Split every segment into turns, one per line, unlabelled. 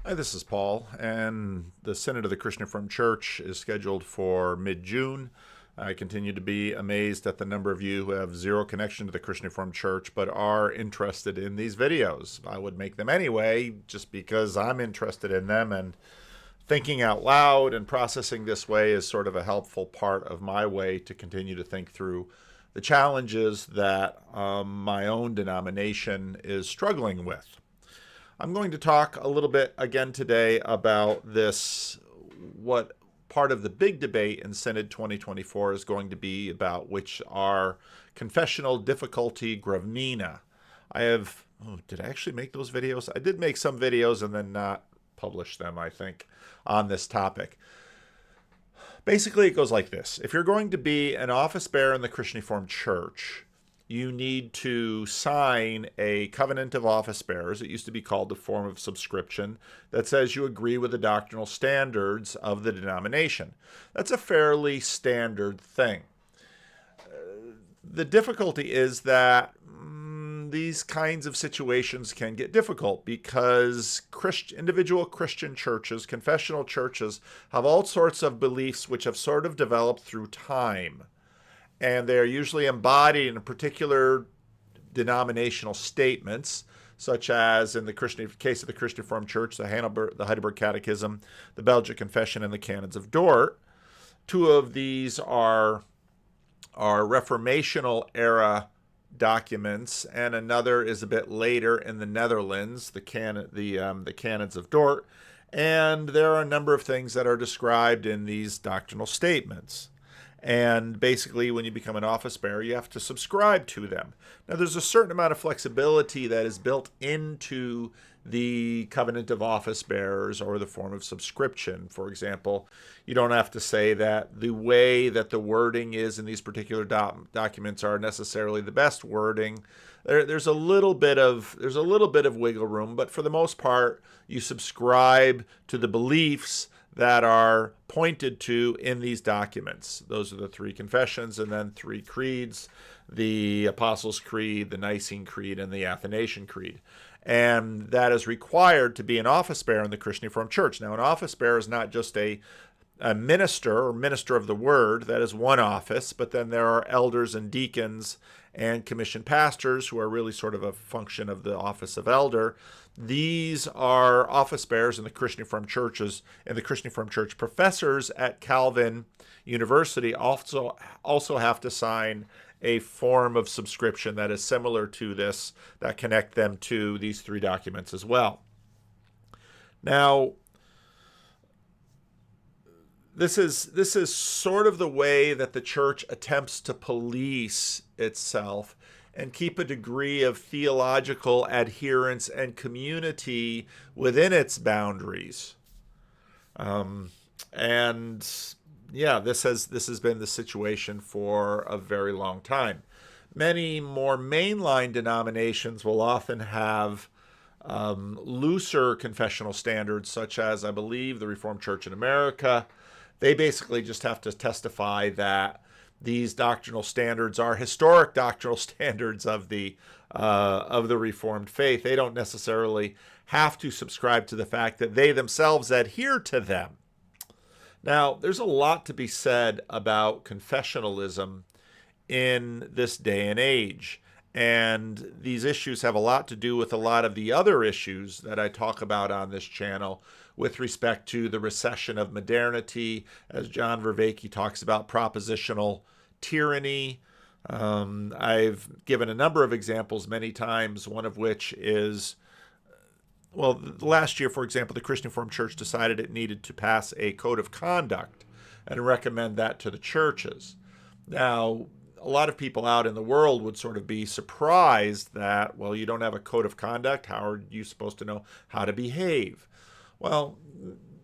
Hi, this is Paul, and the Synod of the Christian Reformed Church is scheduled for mid-June. I continue to be amazed at the number of you who have zero connection to the Christian Reformed Church but are interested in these videos. I would make them anyway just because I'm interested in them, and thinking out loud and processing this way is sort of a helpful part of my way to continue to think through the challenges that my own denomination is struggling with. I'm going to talk a little bit again today about what part of the big debate in Synod 2024 is going to be about, which are confessional difficulty gravnina. Did I actually make those videos? I did make some videos and then not publish them, I think, on this topic. Basically, it goes like this. If you're going to be an office bearer in the Christian Reformed Church, you need to sign a covenant of office bearers. It used to be called the form of subscription that says you agree with the doctrinal standards of the denomination. That's a fairly standard thing. The difficulty is that these kinds of situations can get difficult because individual Christian churches, confessional churches, have all sorts of beliefs which have sort of developed through time. And they are usually embodied in particular denominational statements, such as in the case of the Christian Reformed Church, the Heidelberg Catechism, the Belgic Confession, and the Canons of Dort. Two of these are Reformational era documents, and another is a bit later in the Netherlands, the Canons of Dort. And there are a number of things that are described in these doctrinal statements. And basically, when you become an office bearer, you have to subscribe to them. Now, there's a certain amount of flexibility that is built into the covenant of office bearers or the form of subscription. For example, you don't have to say that the way that the wording is in these particular documents are necessarily the best wording. There's a little bit of wiggle room, but for the most part, you subscribe to the beliefs that are pointed to in these documents. Those are the three confessions and then three creeds: the Apostles' Creed, the Nicene Creed, and the Athanasian Creed. And that is required to be an office bearer in the Christian Reformed Church. Now, an office bearer is not just a minister or minister of the word. That is one office, but then there are elders and deacons and commissioned pastors who are really sort of a function of the office of elder. These are office bearers in the Christian Reformed churches, and the Christian Reformed Church professors at Calvin University also have to sign a form of subscription that is similar to this, that connect them to these three documents as well. Now, this is sort of the way that the church attempts to police itself and keep a degree of theological adherence and community within its boundaries. This has been the situation for a very long time. Many more mainline denominations will often have looser confessional standards, such as, I believe, the Reformed Church in America. They basically just have to testify that these doctrinal standards are historic doctrinal standards of the Reformed faith. They don't necessarily have to subscribe to the fact that they themselves adhere to them. Now, there's a lot to be said about confessionalism in this day and age. And these issues have a lot to do with a lot of the other issues that I talk about on this channel with respect to the recession of modernity, as John Vervaeke talks about propositional tyranny. I've given a number of examples many times, one of which is, last year, for example, the Christian Reformed Church decided it needed to pass a code of conduct and recommend that to the churches. Now, a lot of people out in the world would sort of be surprised that, you don't have a code of conduct. How are you supposed to know how to behave? Well,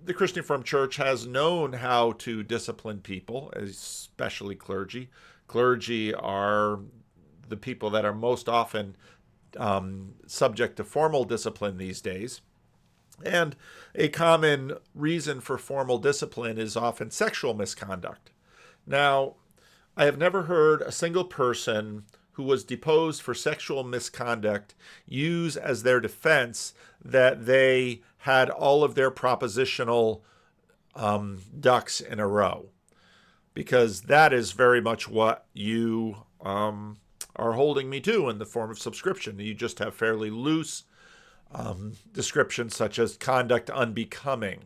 the Christian Reformed Church has known how to discipline people, especially clergy. Clergy are the people that are most often subject to formal discipline these days. And a common reason for formal discipline is often sexual misconduct. Now, I have never heard a single person who was deposed for sexual misconduct use as their defense that they had all of their propositional ducks in a row, because that is very much what you are holding me to in the form of subscription. You just have fairly loose descriptions such as conduct unbecoming.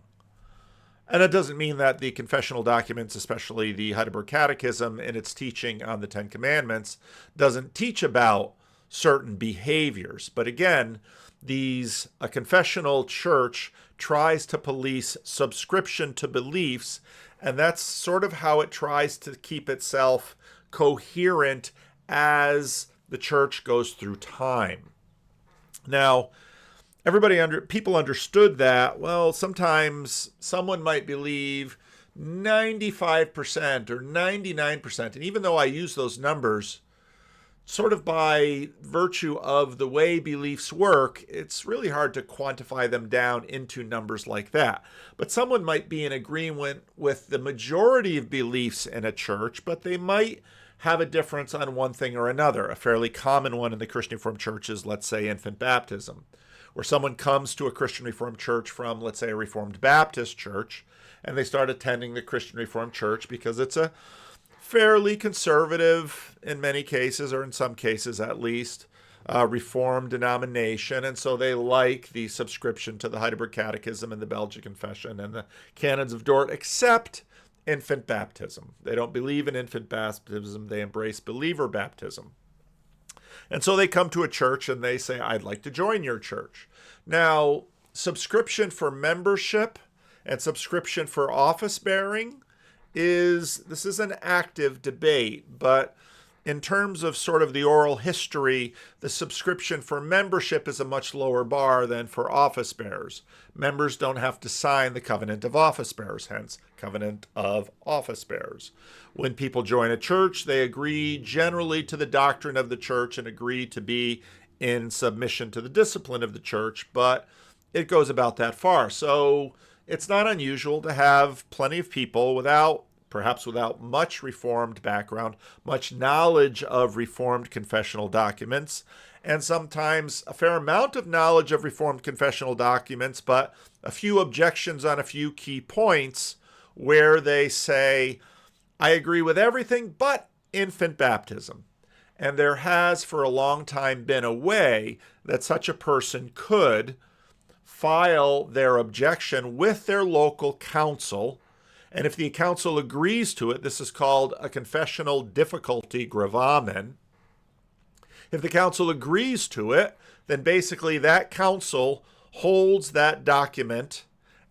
And it doesn't mean that the confessional documents, especially the Heidelberg Catechism in its teaching on the Ten Commandments, doesn't teach about certain behaviors. But again, a confessional church tries to police subscription to beliefs, and that's sort of how it tries to keep itself coherent as the church goes through time. Now, people understood that, well, sometimes someone might believe 95% or 99%. And even though I use those numbers, sort of by virtue of the way beliefs work, it's really hard to quantify them down into numbers like that. But someone might be in agreement with the majority of beliefs in a church, but they might have a difference on one thing or another. A fairly common one in the Christian Reformed Church is, let's say, infant baptism, where someone comes to a Christian Reformed church from, let's say, a Reformed Baptist church, and they start attending the Christian Reformed Church because it's a fairly conservative, in many cases, or in some cases at least, Reformed denomination, and so they like the subscription to the Heidelberg Catechism and the Belgian Confession and the Canons of Dort, except infant baptism. They don't believe in infant baptism, they embrace believer baptism. And so they come to a church and they say, I'd like to join your church. Now, subscription for membership and subscription for office bearing this is an active debate, but in terms of sort of the oral history, the subscription for membership is a much lower bar than for office bearers. Members don't have to sign the covenant of office bearers, hence covenant of office bearers. When people join a church, they agree generally to the doctrine of the church and agree to be in submission to the discipline of the church, but it goes about that far. So it's not unusual to have plenty of people perhaps without much Reformed background, much knowledge of Reformed confessional documents, and sometimes a fair amount of knowledge of Reformed confessional documents, but a few objections on a few key points where they say, I agree with everything but infant baptism. And there has for a long time been a way that such a person could file their objection with their local council. And if the council agrees to it, this is called a confessional difficulty gravamen. If the council agrees to it, then basically that council holds that document,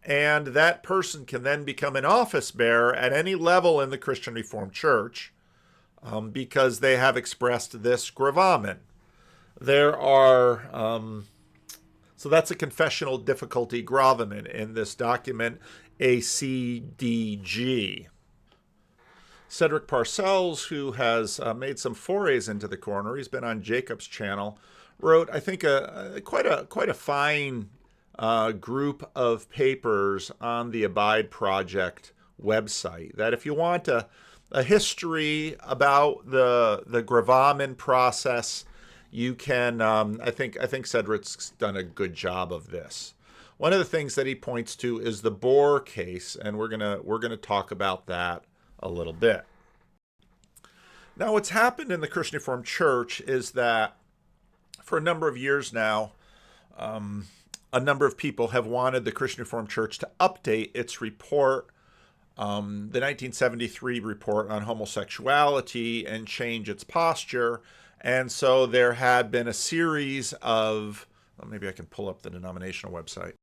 and that person can then become an office bearer at any level in the Christian Reformed Church because they have expressed this gravamen. So that's a confessional difficulty gravamen in this document, ACDG. Cedric Parcells, who has made some forays into the corner, he's been on Jacob's channel, wrote, I think, quite a fine group of papers on the Abide Project website. That if you want a history about the gravamen process, you can. I think Cedric's done a good job of this. One of the things that he points to is the Bohr case, and we're gonna talk about that a little bit. Now, what's happened in the Christian Reformed Church is that for a number of years now, a number of people have wanted the Christian Reformed Church to update its report, the 1973 report on homosexuality, and change its posture. And so there had been a series of, maybe I can pull up the denominational website.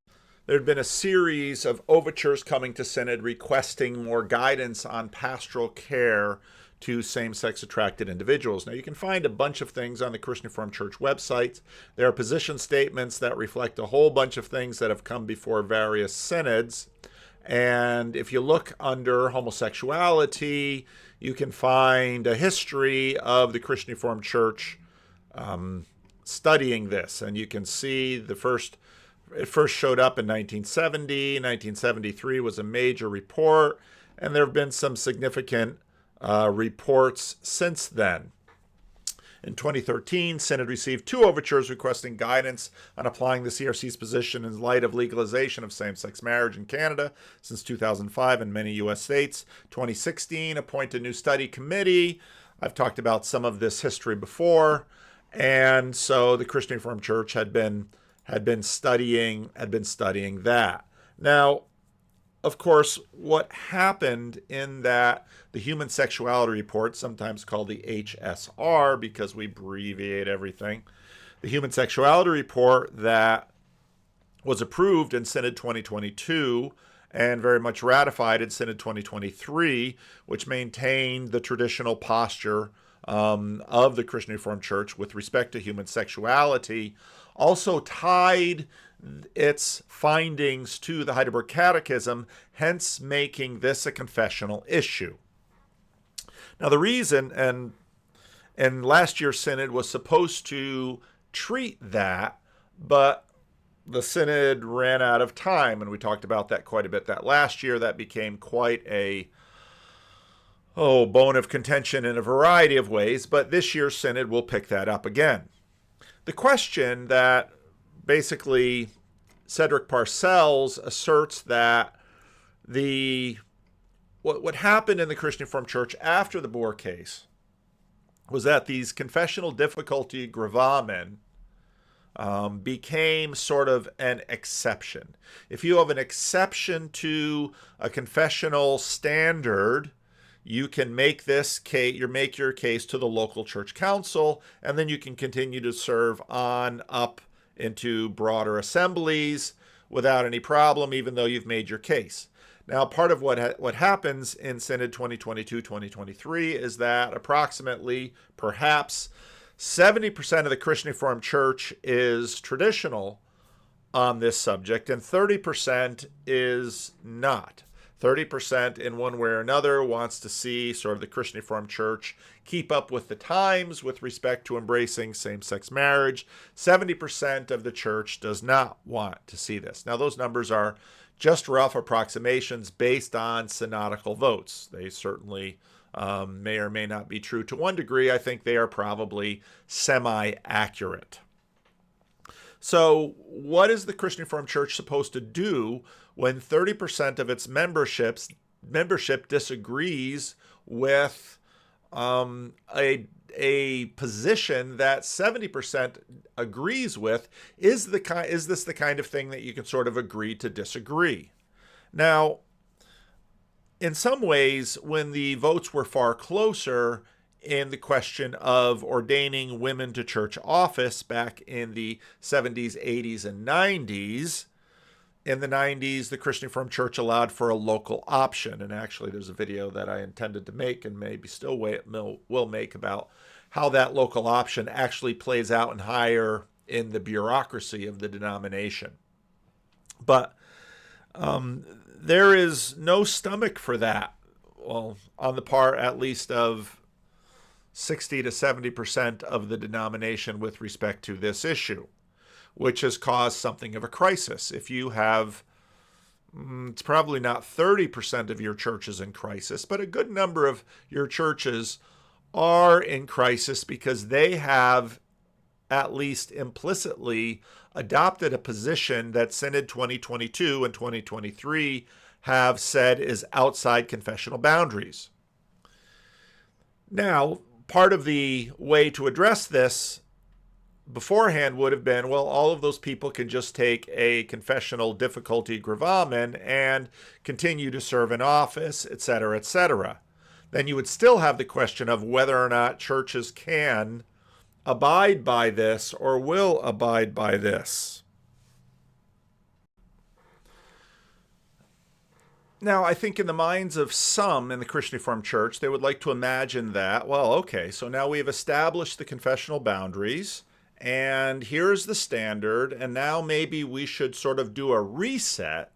There had been a series of overtures coming to Synod requesting more guidance on pastoral care to same-sex attracted individuals. Now, you can find a bunch of things on the Christian Reformed Church website. There are position statements that reflect a whole bunch of things that have come before various synods. And if you look under homosexuality, you can find a history of the Christian Reformed Church studying this. And you can see it first showed up in 1970. 1973 was a major report, and there have been some significant reports since then. In 2013, Synod received 2 overtures requesting guidance on applying the CRC's position in light of legalization of same-sex marriage in Canada since 2005 in many U.S. states. 2016, appointed a new study committee. I've talked about some of this history before. And so the Christian Reformed Church had been studying that. Now, of course, what happened in that the Human Sexuality Report, sometimes called the HSR because we abbreviate everything, the Human Sexuality Report that was approved in Synod 2022 and very much ratified in Synod 2023, which maintained the traditional posture of the Christian Reformed Church with respect to human sexuality, also tied its findings to the Heidelberg Catechism, hence making this a confessional issue. Now the reason, and last year's Synod was supposed to treat that, but the Synod ran out of time, and we talked about that quite a bit that last year. That became quite a bone of contention in a variety of ways, but this year's Synod will pick that up again. The question that basically Cedric Parcells asserts that what happened in the Christian Reformed Church after the Boer case was that these confessional difficulty gravamen became sort of an exception. If you have an exception to a confessional standard, you can make your case to the local church council, and then you can continue to serve on up into broader assemblies without any problem, even though you've made your case. Now, part of what happens in Synod 2022-2023 is that approximately, perhaps, 70% of the Christian Reformed Church is traditional on this subject, and 30% is not. 30% in one way or another wants to see sort of the Christian Reformed Church keep up with the times with respect to embracing same-sex marriage. 70% of the church does not want to see this. Now, those numbers are just rough approximations based on synodical votes. They certainly may or may not be true to one degree. I think they are probably semi-accurate. So what is the Christian Reformed Church supposed to do when 30% of its membership disagrees with a position that 70% agrees with? Is this the kind of thing that you can sort of agree to disagree? Now, in some ways, when the votes were far closer in the question of ordaining women to church office back in the 70s, 80s, and 90s, in the 90s, the Christian Reformed Church allowed for a local option. And actually, there's a video that I intended to make and maybe still will make about how that local option actually plays out and higher in the bureaucracy of the denomination. But there is no stomach for that, well, on the part at least of 60 to 70% of the denomination with respect to this issue, which has caused something of a crisis. If you have, it's probably not 30% of your churches in crisis, but a good number of your churches are in crisis because they have, at least implicitly, adopted a position that Synod 2022 and 2023 have said is outside confessional boundaries. Now, part of the way to address this beforehand would have been, well, all of those people can just take a confessional difficulty gravamen and continue to serve in office, etc., etc. Then you would still have the question of whether or not churches can abide by this or will abide by this. Now, I think in the minds of some in the Christian Reformed Church, they would like to imagine that, well, okay, so now we've established the confessional boundaries, and here's the standard, and now maybe we should sort of do a reset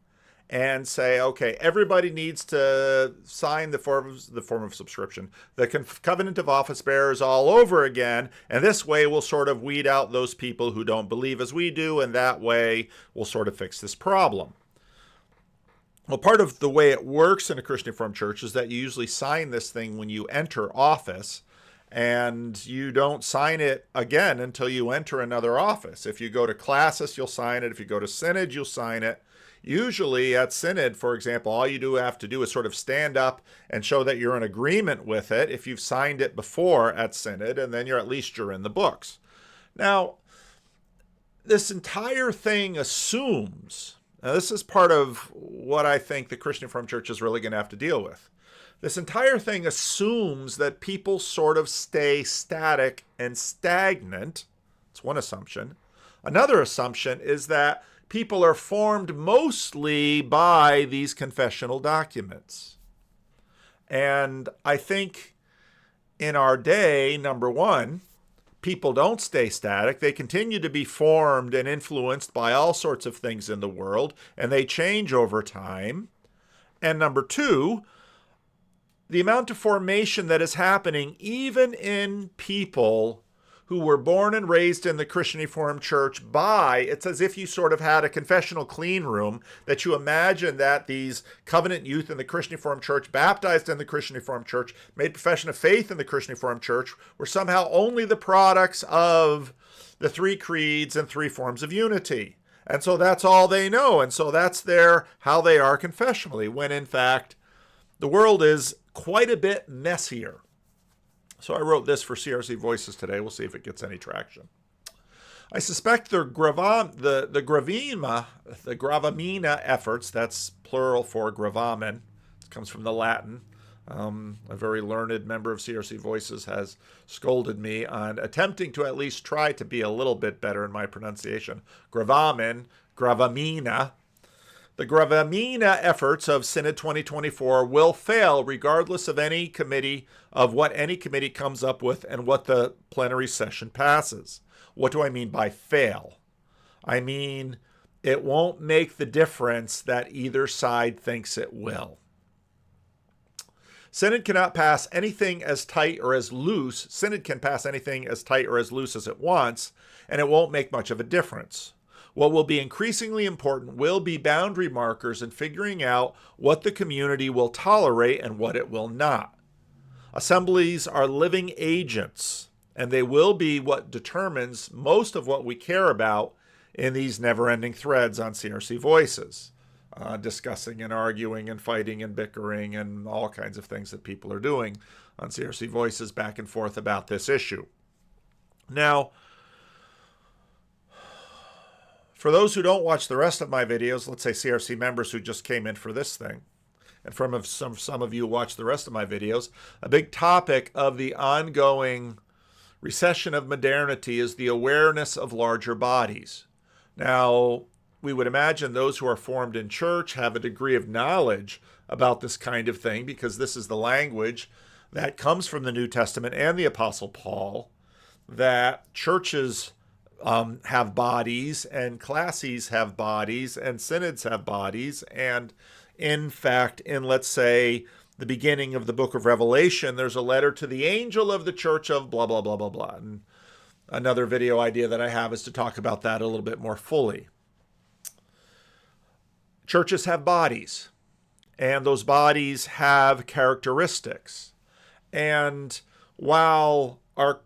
and say, okay, everybody needs to sign the form of subscription, the covenant of office bearers all over again, and this way we'll sort of weed out those people who don't believe as we do, and that way we'll sort of fix this problem. Well, part of the way it works in a Christian Reformed Church is that you usually sign this thing when you enter office, and you don't sign it again until you enter another office. If you go to classis, you'll sign it. If you go to synod, you'll sign it. Usually at synod, for example, all you do have to do is sort of stand up and show that you're in agreement with it if you've signed it before at synod, and then you're in the books. Now, this entire thing assumes, now this is part of what I think the Christian Reformed Church is really going to have to deal with. This entire thing assumes that people sort of stay static and stagnant. That's one assumption. Another assumption is that people are formed mostly by these confessional documents. And I think in our day, number one, people don't stay static. They continue to be formed and influenced by all sorts of things in the world, and they change over time. And number two, the amount of formation that is happening even in people who were born and raised in the Christian Reformed Church it's as if you sort of had a confessional clean room, that you imagine that these covenant youth in the Christian Reformed Church, baptized in the Christian Reformed Church, made profession of faith in the Christian Reformed Church, were somehow only the products of the three creeds and three forms of unity. And so that's all they know. And so that's how they are confessionally, when in fact, the world is quite a bit messier. So I wrote this for CRC Voices today. We'll see if it gets any traction. I suspect the gravamina efforts, that's plural for gravamen, it comes from the Latin. A very learned member of CRC Voices has scolded me on attempting to at least try to be a little bit better in my pronunciation. Gravamen, gravamina. The gravamina efforts of Synod 2024 will fail regardless of what any committee comes up with and what the plenary session passes. What do I mean by fail? I mean, it won't make the difference that either side thinks it will. Synod cannot pass anything as tight or as loose. Synod can pass anything as tight or as loose as it wants, and it won't make much of a difference. What will be increasingly important will be boundary markers and figuring out what the community will tolerate and what it will not. Assemblies are living agents, and they will be what determines most of what we care about in these never-ending threads on CRC Voices, discussing and arguing and fighting and bickering and all kinds of things that people are doing on CRC Voices back and forth about this issue. Now, for those who don't watch the rest of my videos, let's say CRC members who just came in for this thing, and from some of you who watch the rest of my videos, a big topic of the ongoing recession of modernity is the awareness of larger bodies. Now, we would imagine those who are formed in church have a degree of knowledge about this kind of thing, because this is the language that comes from the New Testament and the Apostle Paul, that churches have bodies, and classes have bodies, and synods have bodies. And in fact, in, let's say, the beginning of the book of Revelation, there's a letter to the angel of the church of blah, blah, blah, blah, blah. And another video idea that I have is to talk about that a little bit more fully. Churches have bodies, and those bodies have characteristics. And while our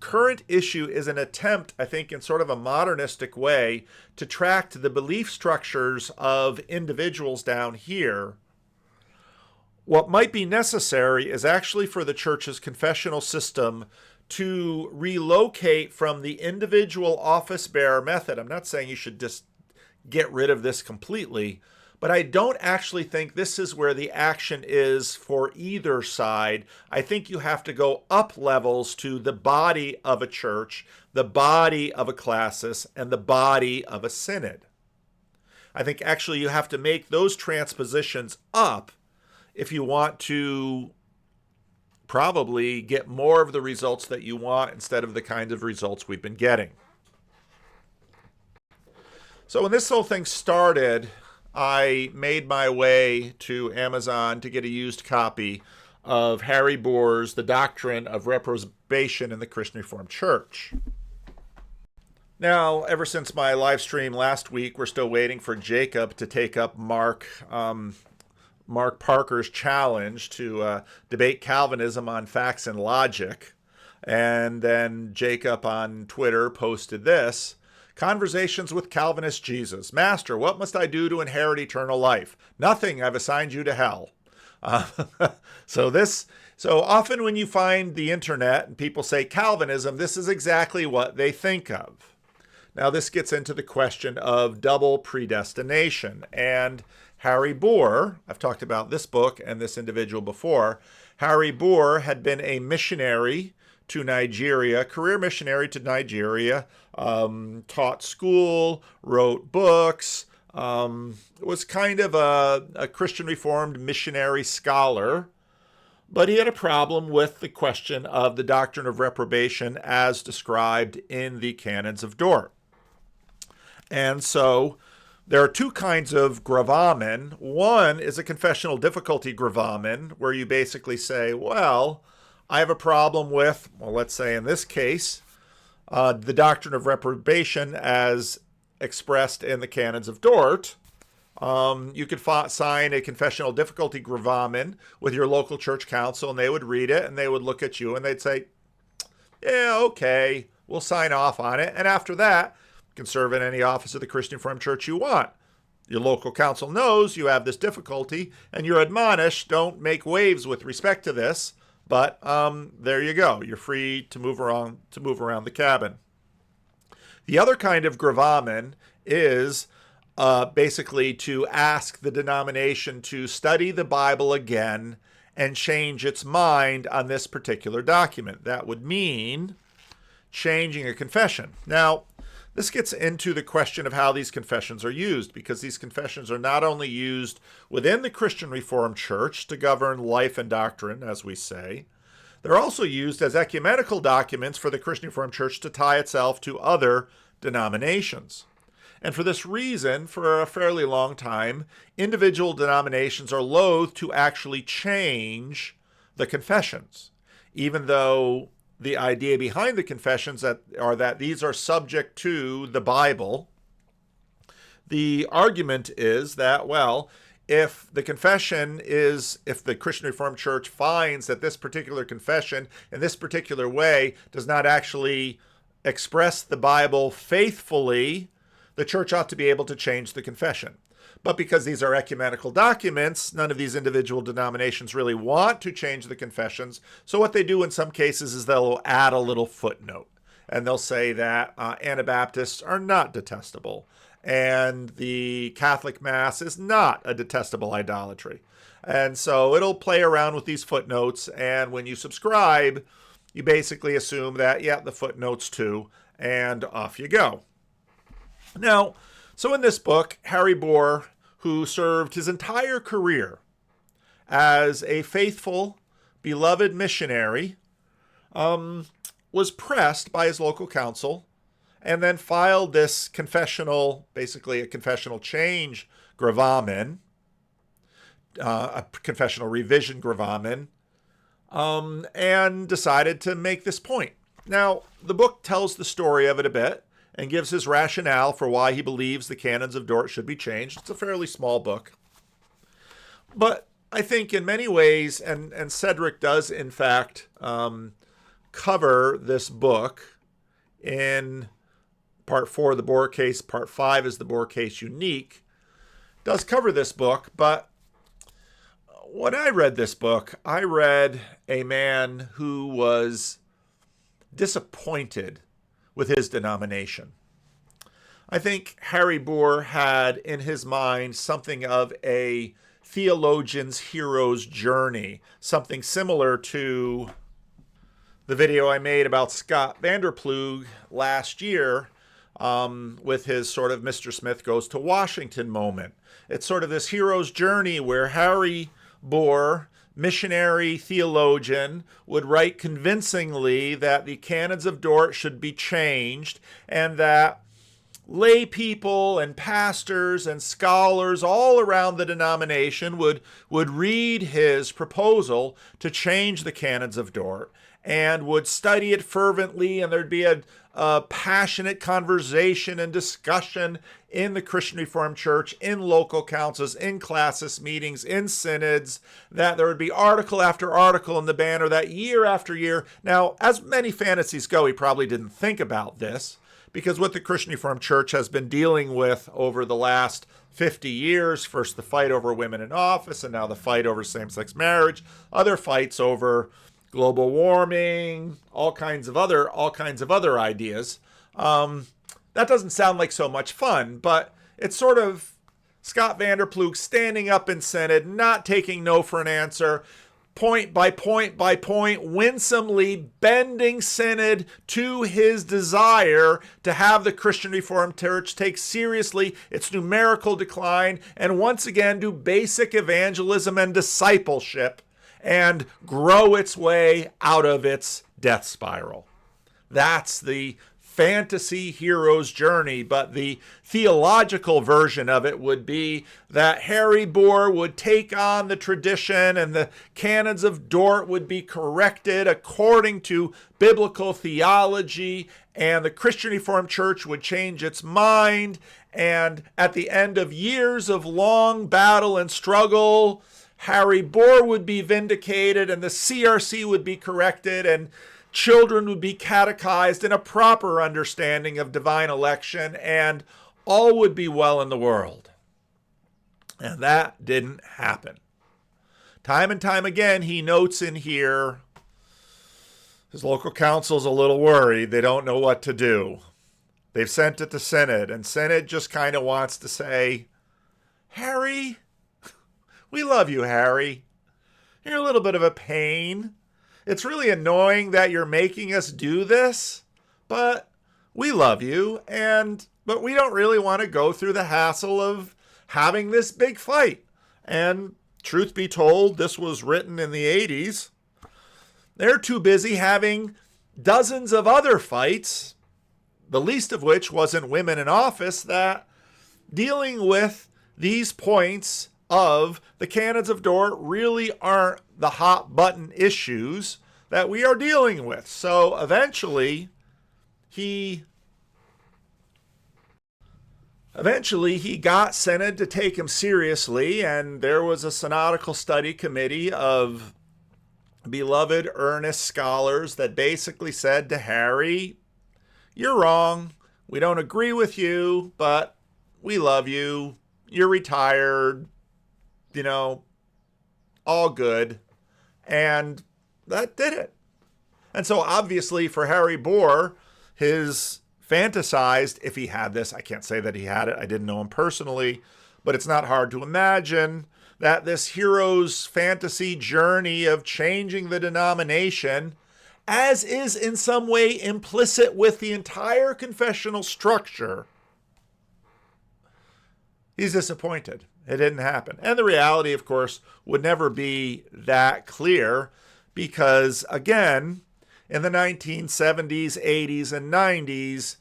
current issue is an attempt, I think, in sort of a modernistic way to track to the belief structures of individuals down here, what might be necessary is actually for the church's confessional system to relocate from the individual office bearer method. I'm not saying you should just get rid of this completely, but I don't actually think this is where the action is for either side. I think you have to go up levels to the body of a church, the body of a classis, and the body of a synod. I think actually you have to make those transpositions up if you want to probably get more of the results that you want instead of the kind of results we've been getting. So when this whole thing started, I made my way to Amazon to get a used copy of Harry Bohr's The Doctrine of Reprobation in the Christian Reformed Church. Now, ever since my live stream last week, we're still waiting for Jacob to take up Mark Mark Parker's challenge to debate Calvinism on facts and logic. And then Jacob on Twitter posted this: Conversations with Calvinist Jesus. Master, what must I do to inherit eternal life? Nothing. I've assigned you to hell. So often when you find the internet and people say Calvinism, this is exactly what they think of. Now this gets into the question of double predestination. And Harry Bohr, I've talked about this book and this individual before. Harry Bohr had been a missionary to Nigeria, career missionary to Nigeria, taught school, wrote books, was kind of a Christian Reformed missionary scholar, but he had a problem with the question of the doctrine of reprobation as described in the Canons of Dort. And so there are two kinds of gravamen. One is a confessional difficulty gravamen, where you basically say, well, I have a problem with, well, let's say in this case, the doctrine of reprobation as expressed in the Canons of Dort. You could sign a confessional difficulty gravamen with your local church council, and they would read it, and they would look at you, and they'd say, yeah, okay, we'll sign off on it. And after that, you can serve in any office of the Christian Reformed Church you want. Your local council knows you have this difficulty, and you're admonished, don't make waves with respect to this. But there you go. You're free to move around the cabin. The other kind of gravamen is basically to ask the denomination to study the Bible again and change its mind on this particular document. That would mean changing a confession. Now, this gets into the question of how these confessions are used, because these confessions are not only used within the Christian Reformed Church to govern life and doctrine, as we say, they're also used as ecumenical documents for the Christian Reformed Church to tie itself to other denominations. And for this reason, for a fairly long time, individual denominations are loath to actually change the confessions, even though the idea behind the confessions that these are subject to the Bible. The argument is that, well, if the Christian Reformed Church finds that this particular confession in this particular way does not actually express the Bible faithfully, the church ought to be able to change the confession. But because these are ecumenical documents, none of these individual denominations really want to change the confessions. So what they do in some cases is they'll add a little footnote. And they'll say that Anabaptists are not detestable. And the Catholic Mass is not a detestable idolatry. And so it'll play around with these footnotes. And when you subscribe, you basically assume that, yeah, the footnotes too. And off you go. Now, so in this book, Harry Bohr, who served his entire career as a faithful, beloved missionary, was pressed by his local council and then filed this confessional, basically a confessional change gravamen, a confessional revision gravamen, and decided to make this point. Now, the book tells the story of it a bit and gives his rationale for why he believes the Canons of Dort should be changed. It's a fairly small book. But I think in many ways, and Cedric does in fact cover this book in Part 4 of the Bohr case, Part 5 is the Bohr case unique, does cover this book. But when I read this book, I read a man who was disappointed with his denomination. I think Harry Bohr had in his mind something of a theologian's hero's journey, something similar to the video I made about Scott Vanderploeg last year with his sort of Mr. Smith Goes to Washington moment. It's sort of this hero's journey where Harry Bohr, missionary theologian, would write convincingly that the Canons of Dort should be changed and that lay people and pastors and scholars all around the denomination would read his proposal to change the Canons of Dort and would study it fervently, and there'd be a passionate conversation and discussion in the Christian Reformed Church, in local councils, in classis meetings, in synods, that there would be article after article in the Banner, that year after year. Now, as many fantasies go, he probably didn't think about this, because what the Christian Reformed Church has been dealing with over the last 50 years, first the fight over women in office, and now the fight over same-sex marriage, other fights over global warming, all kinds of other ideas. That doesn't sound like so much fun, but it's sort of Scott Vanderploeg standing up in Synod, not taking no for an answer, point by point by point, winsomely bending Synod to his desire to have the Christian Reformed Church take seriously its numerical decline and once again do basic evangelism and discipleship and grow its way out of its death spiral. That's the fantasy hero's journey, but the theological version of it would be that Harry Bohr would take on the tradition and the canons of Dort would be corrected according to biblical theology, and the Christian Reformed Church would change its mind, and at the end of years of long battle and struggle, Harry Bohr would be vindicated and the CRC would be corrected, and children would be catechized in a proper understanding of divine election, and all would be well in the world. And that didn't happen. Time and time again, he notes in here, his local council's a little worried. They don't know what to do. They've sent it to Synod, and Synod just kind of wants to say, Harry, we love you, Harry. You're a little bit of a pain. It's really annoying that you're making us do this, but we love you, but we don't really want to go through the hassle of having this big fight. And truth be told, this was written in the 80s. They're too busy having dozens of other fights, the least of which wasn't women in office, that dealing with these points of the canons of Dort really aren't the hot button issues that we are dealing with. So eventually he got Synod to take him seriously, and there was a synodical study committee of beloved, earnest scholars that basically said to Harry, you're wrong. We don't agree with you, but we love you. You're retired. All good. And that did it. And so obviously for Harry Bohr, his fantasized, if he had this, I can't say that he had it, I didn't know him personally, but it's not hard to imagine that this hero's fantasy journey of changing the denomination, as is in some way implicit with the entire confessional structure, he's disappointed. It didn't happen. And the reality, of course, would never be that clear because, again, in the 1970s, 80s, and 90s,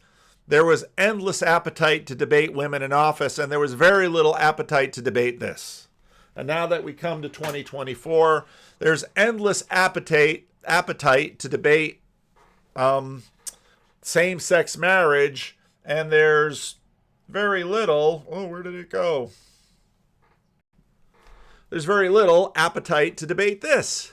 there was endless appetite to debate women in office, and there was very little appetite to debate this. And now that we come to 2024, there's endless appetite to debate same-sex marriage, and there's very little, where did it go? There's very little appetite to debate this.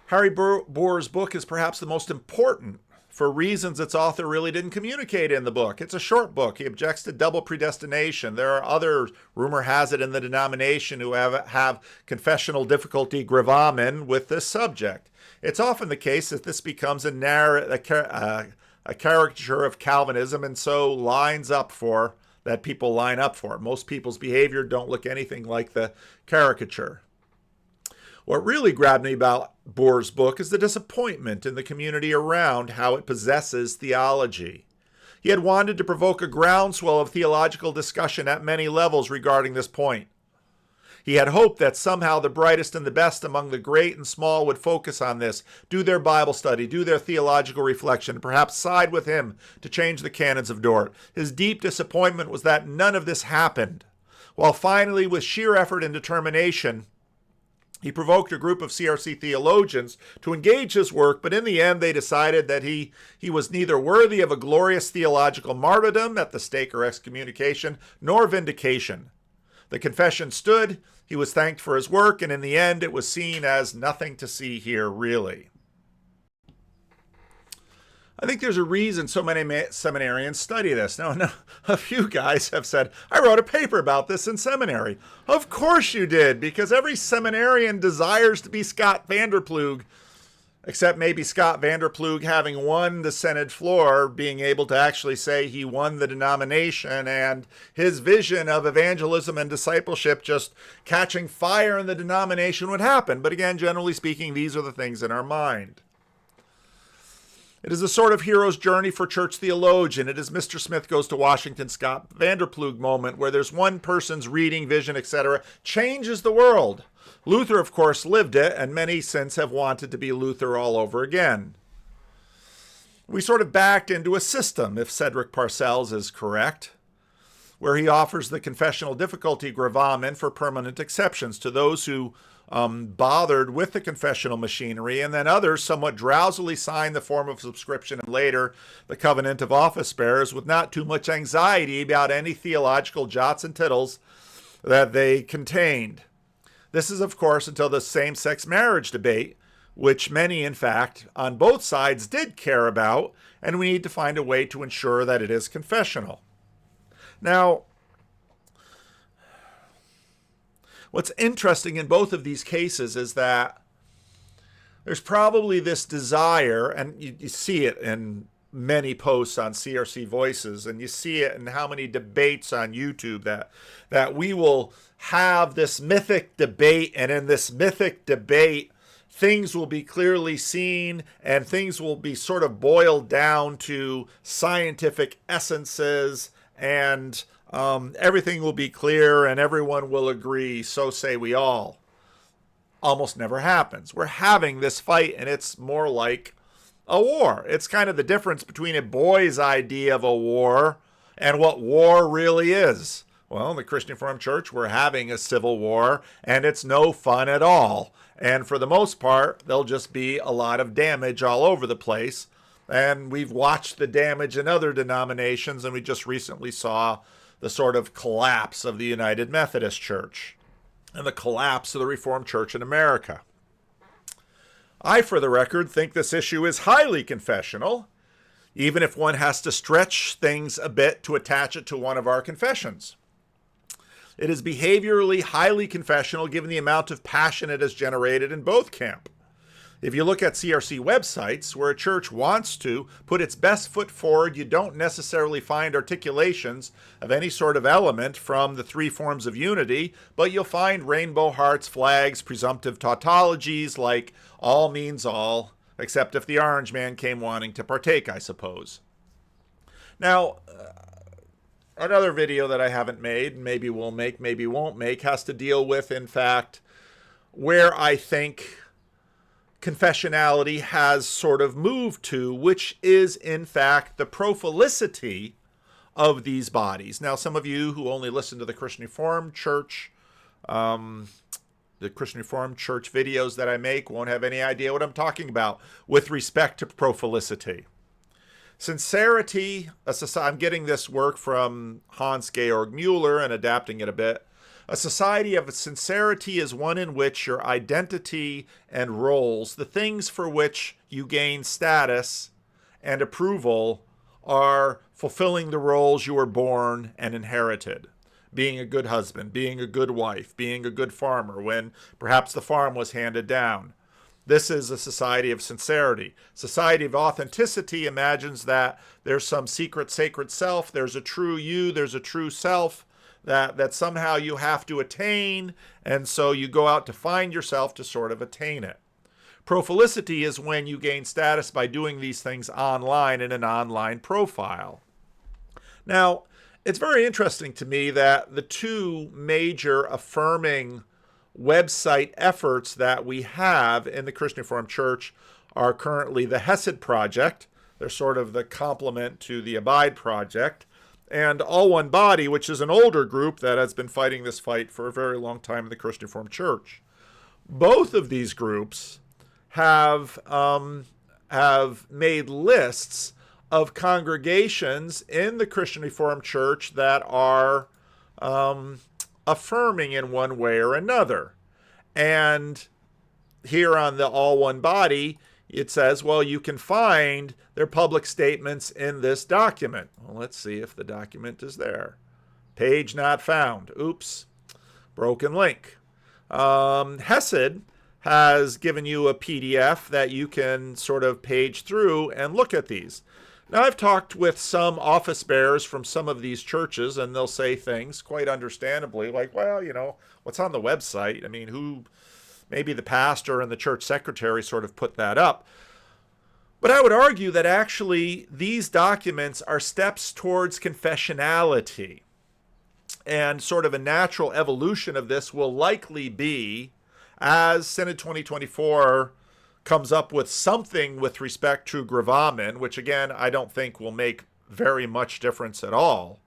Harry Bohr's book is perhaps the most important for reasons its author really didn't communicate in the book. It's a short book. He objects to double predestination. There are others, rumor has it, in the denomination who have confessional difficulty gravamen with this subject. It's often the case that this becomes a caricature of Calvinism, and so people line up for it. Most people's behavior don't look anything like the caricature. What really grabbed me about Bohr's book is the disappointment in the community around how it possesses theology. He had wanted to provoke a groundswell of theological discussion at many levels regarding this point. He had hoped that somehow the brightest and the best among the great and small would focus on this, do their Bible study, do their theological reflection, and perhaps side with him to change the canons of Dort. His deep disappointment was that none of this happened, while finally, with sheer effort and determination, He provoked a group of CRC theologians to engage his work, but in the end they decided that he was neither worthy of a glorious theological martyrdom at the stake or excommunication, nor vindication. The confession stood, he was thanked for his work, and in the end it was seen as nothing to see here, really. I think there's a reason so many seminarians study this. Now, a few guys have said, I wrote a paper about this in seminary. Of course you did, because every seminarian desires to be Scott Vanderploeg, except maybe Scott Vanderploeg having won the Synod floor, being able to actually say he won the denomination, and his vision of evangelism and discipleship just catching fire in the denomination would happen. But again, generally speaking, these are the things in our mind. It is a sort of hero's journey for church theologian. It is Mr. Smith goes to Washington, Scott Vanderploeg moment, where there's one person's reading, vision, etc., changes the world. Luther, of course, lived it, and many since have wanted to be Luther all over again. We sort of backed into a system, if Cedric Parcells is correct, where he offers the confessional difficulty gravamen for permanent exceptions to those who bothered with the confessional machinery, and then others somewhat drowsily signed the form of subscription and later the covenant of office bearers with not too much anxiety about any theological jots and tittles that they contained. This is, of course, until the same-sex marriage debate, which many, in fact, on both sides did care about, and we need to find a way to ensure that it is confessional. Now, what's interesting in both of these cases is that there's probably this desire, and you see it in many posts on CRC Voices, and you see it in how many debates on YouTube that we will have this mythic debate, and in this mythic debate, things will be clearly seen, and things will be sort of boiled down to scientific essences, and everything will be clear and everyone will agree, so say we all. Almost never happens. We're having this fight, and it's more like a war. It's kind of the difference between a boy's idea of a war and what war really is. Well, in the Christian Reformed Church, we're having a civil war, and it's no fun at all. And for the most part, there'll just be a lot of damage all over the place. And we've watched the damage in other denominations, and we just recently saw the sort of collapse of the United Methodist Church and the collapse of the Reformed Church in America. I, for the record, think this issue is highly confessional, even if one has to stretch things a bit to attach it to one of our confessions. It is behaviorally highly confessional given the amount of passion it has generated in both camps. If you look at CRC websites where a church wants to put its best foot forward, you don't necessarily find articulations of any sort of element from the three forms of unity, but you'll find rainbow hearts, flags, presumptive tautologies like all means all, except if the orange man came wanting to partake, I suppose. Now, another video that I haven't made, maybe we'll make, maybe won't make, has to deal with, in fact, where I think confessionality has sort of moved to, which is, in fact, the prophylicity of these bodies. Now, some of you who only listen to the Christian Reformed Church, videos that I make won't have any idea what I'm talking about with respect to prophylicity. Sincerity, I'm getting this work from Hans-Georg Müller and adapting it a bit. A society of sincerity is one in which your identity and roles, the things for which you gain status and approval, are fulfilling the roles you were born and inherited. Being a good husband, being a good wife, being a good farmer when perhaps the farm was handed down. This is a society of sincerity. Society of authenticity imagines that there's some secret sacred self, there's a true you, there's a true self, that somehow you have to attain, and so you go out to find yourself to sort of attain it. Prophylicity is when you gain status by doing these things online in an online profile. Now, it's very interesting to me that the two major affirming website efforts that we have in the Christian Reformed Church are currently the Hesed Project. They're sort of the complement to the Abide Project. And All One Body, which is an older group that has been fighting this fight for a very long time in the Christian Reformed Church. Both of these groups have made lists of congregations in the Christian Reformed Church that are affirming in one way or another. And here on the All One Body, it says, well, you can find their public statements in this document. Well, let's see if the document is there. Page not found. Oops. Broken link. Hesed has given you a PDF that you can sort of page through and look at these. Now, I've talked with some office bearers from some of these churches, and they'll say things quite understandably like, well, you know, what's on the website? I mean, maybe the pastor and the church secretary sort of put that up. But I would argue that actually these documents are steps towards confessionality. And sort of a natural evolution of this will likely be, as Synod 2024 comes up with something with respect to gravamen, which again, I don't think will make very much difference at all.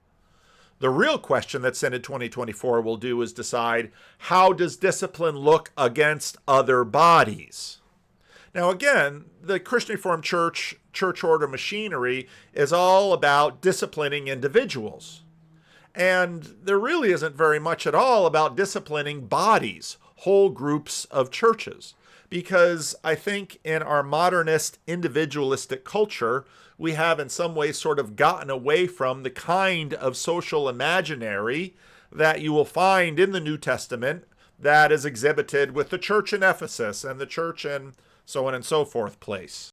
The real question that Synod 2024 will do is decide, how does discipline look against other bodies? Now again, the Christian Reformed Church order machinery is all about disciplining individuals. And there really isn't very much at all about disciplining bodies, whole groups of churches. Because I think in our modernist individualistic culture, we have in some ways sort of gotten away from the kind of social imaginary that you will find in the New Testament that is exhibited with the church in Ephesus and the church in so on and so forth place.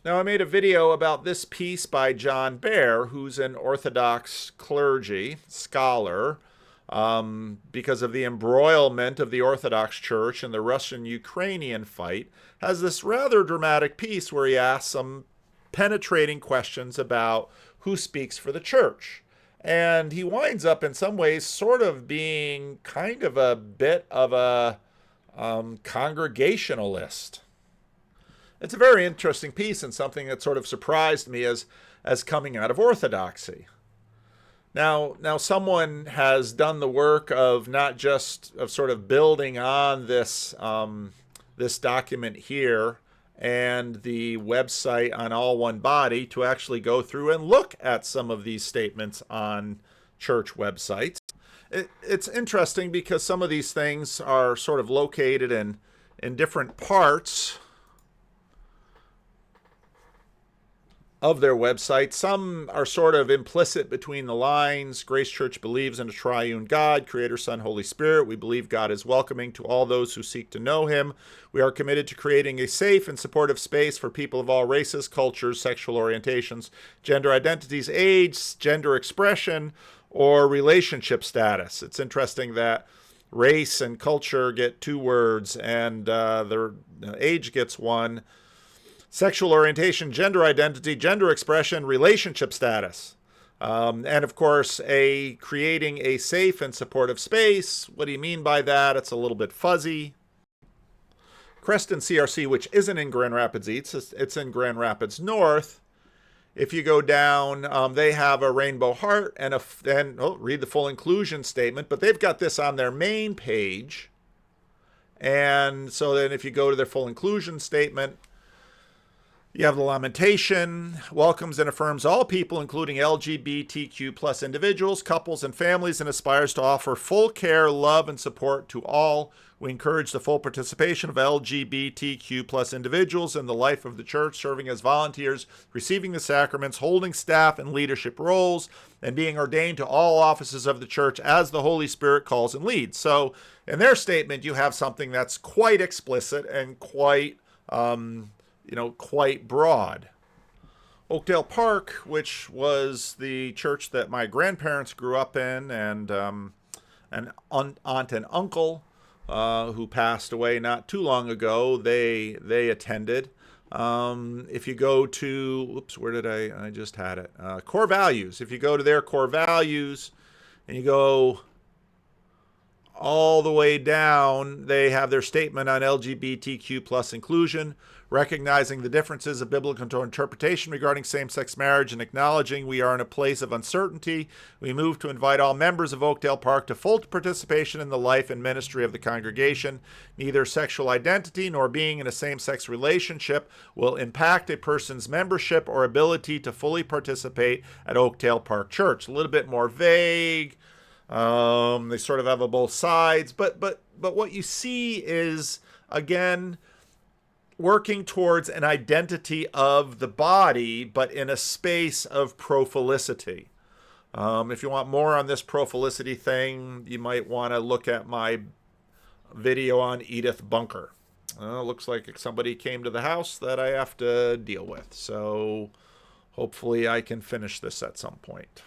Now, I made a video about this piece by John Baer, who's an Orthodox clergy scholar, because of the embroilment of the Orthodox Church in the Russian-Ukrainian fight, has this rather dramatic piece where he asks some penetrating questions about who speaks for the church. And he winds up in some ways sort of being kind of a bit of a congregationalist. It's a very interesting piece and something that sort of surprised me as coming out of Orthodoxy. Now someone has done the work of not just of sort of building on this this document here and the website on All One Body to actually go through and look at some of these statements on church websites. It's interesting because some of these things are sort of located in different parts of their website. Some are sort of implicit between the lines. Grace Church believes in a triune God, Creator, Son, Holy Spirit. We believe God is welcoming to all those who seek to know Him. We are committed to creating a safe and supportive space for people of all races, cultures, sexual orientations, gender identities, age, gender expression, or relationship status. It's interesting that race and culture get 2 words and their age gets 1. Sexual orientation, gender identity, gender expression, relationship status. And of course, creating a safe and supportive space. What do you mean by that? It's a little bit fuzzy. Creston CRC, which isn't in Grand Rapids East, it's in Grand Rapids North. If you go down, they have a rainbow heart and read the full inclusion statement, but they've got this on their main page. And so then if you go to their full inclusion statement, you have the lamentation, welcomes and affirms all people, including LGBTQ plus individuals, couples, and families, and aspires to offer full care, love, and support to all. We encourage the full participation of LGBTQ plus individuals in the life of the church, serving as volunteers, receiving the sacraments, holding staff and leadership roles, and being ordained to all offices of the church as the Holy Spirit calls and leads. So in their statement, you have something that's quite explicit and quite quite broad. Oakdale Park, which was the church that my grandparents grew up in, and an aunt and uncle who passed away not too long ago, they attended. If you go to, where did I just had it? Core Values. If you go to their Core Values and you go all the way down, they have their statement on LGBTQ plus inclusion, recognizing the differences of biblical interpretation regarding same-sex marriage and acknowledging we are in a place of uncertainty. We move to invite all members of Oakdale Park to full participation in the life and ministry of the congregation. Neither sexual identity nor being in a same-sex relationship will impact a person's membership or ability to fully participate at Oakdale Park Church. A little bit more vague. They sort of have a both sides, but what you see is, again, working towards an identity of the body, but in a space of prophilicity. If you want more on this prophilicity thing, you might want to look at my video on Edith Bunker. Looks like somebody came to the house that I have to deal with, so hopefully I can finish this at some point.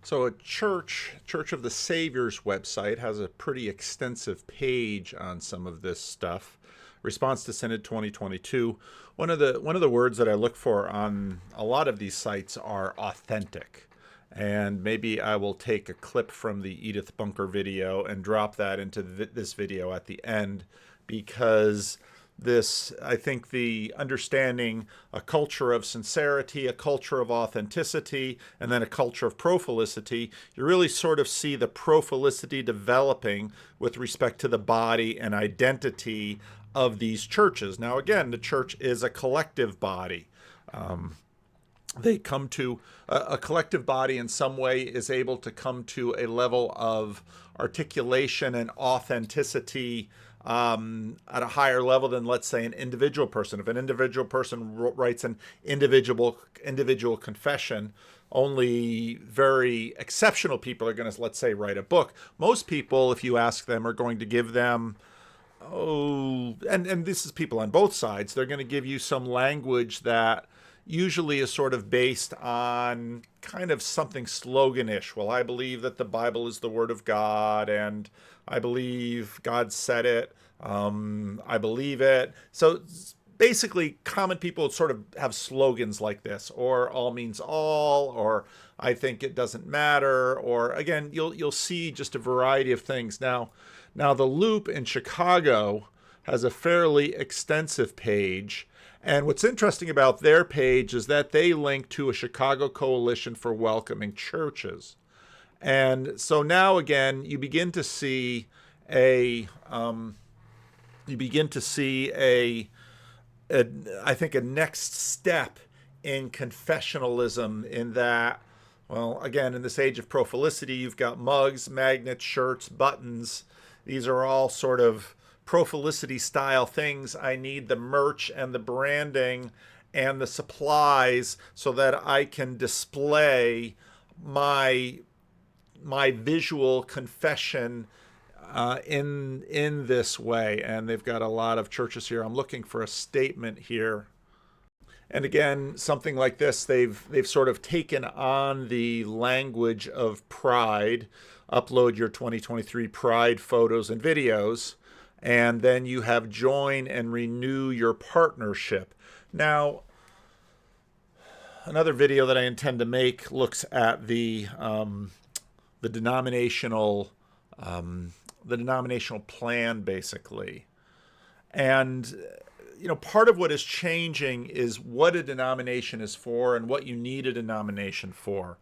So a Church of the Savior's website has a pretty extensive page on some of this stuff. Response to Synod 2022. One of the words that I look for on a lot of these sites are authentic. And maybe I will take a clip from the Edith Bunker video and drop that into this video at the end, because this, I think, the understanding a culture of sincerity, a culture of authenticity, and then a culture of prophilicity, you really sort of see the prophilicity developing with respect to the body and identity of these churches. Now, again, the church is a collective body. They come to a collective body in some way is able to come to a level of articulation and authenticity at a higher level than, let's say, an individual person. If an individual person writes an individual confession, only very exceptional people are going to, let's say, write a book. Most people, if you ask them, are going to give them, and this is people on both sides, they're going to give you some language that usually is sort of based on kind of something sloganish. Well, I believe that the Bible is the Word of God, and I believe God said it. I believe it. So basically, common people sort of have slogans like this, or all means all, or I think it doesn't matter, or again, you'll see just a variety of things. Now the Loop in Chicago has a fairly extensive page. And what's interesting about their page is that they link to a Chicago Coalition for Welcoming Churches. And so now again, you begin to see I think a next step in confessionalism, in that, well, again, in this age of prophilicity, you've got mugs, magnets, shirts, buttons. These are all sort of prophilicity style things. I need the merch and the branding and the supplies so that I can display my visual confession in this way. And they've got a lot of churches here. I'm looking for a statement here. And again, something like this, they've sort of taken on the language of pride. Upload your 2023 pride photos and videos. And then you have join and renew your partnership. Now, another video that I intend to make looks at the denominational plan, basically. And part of what is changing is what a denomination is for and what you need a denomination for.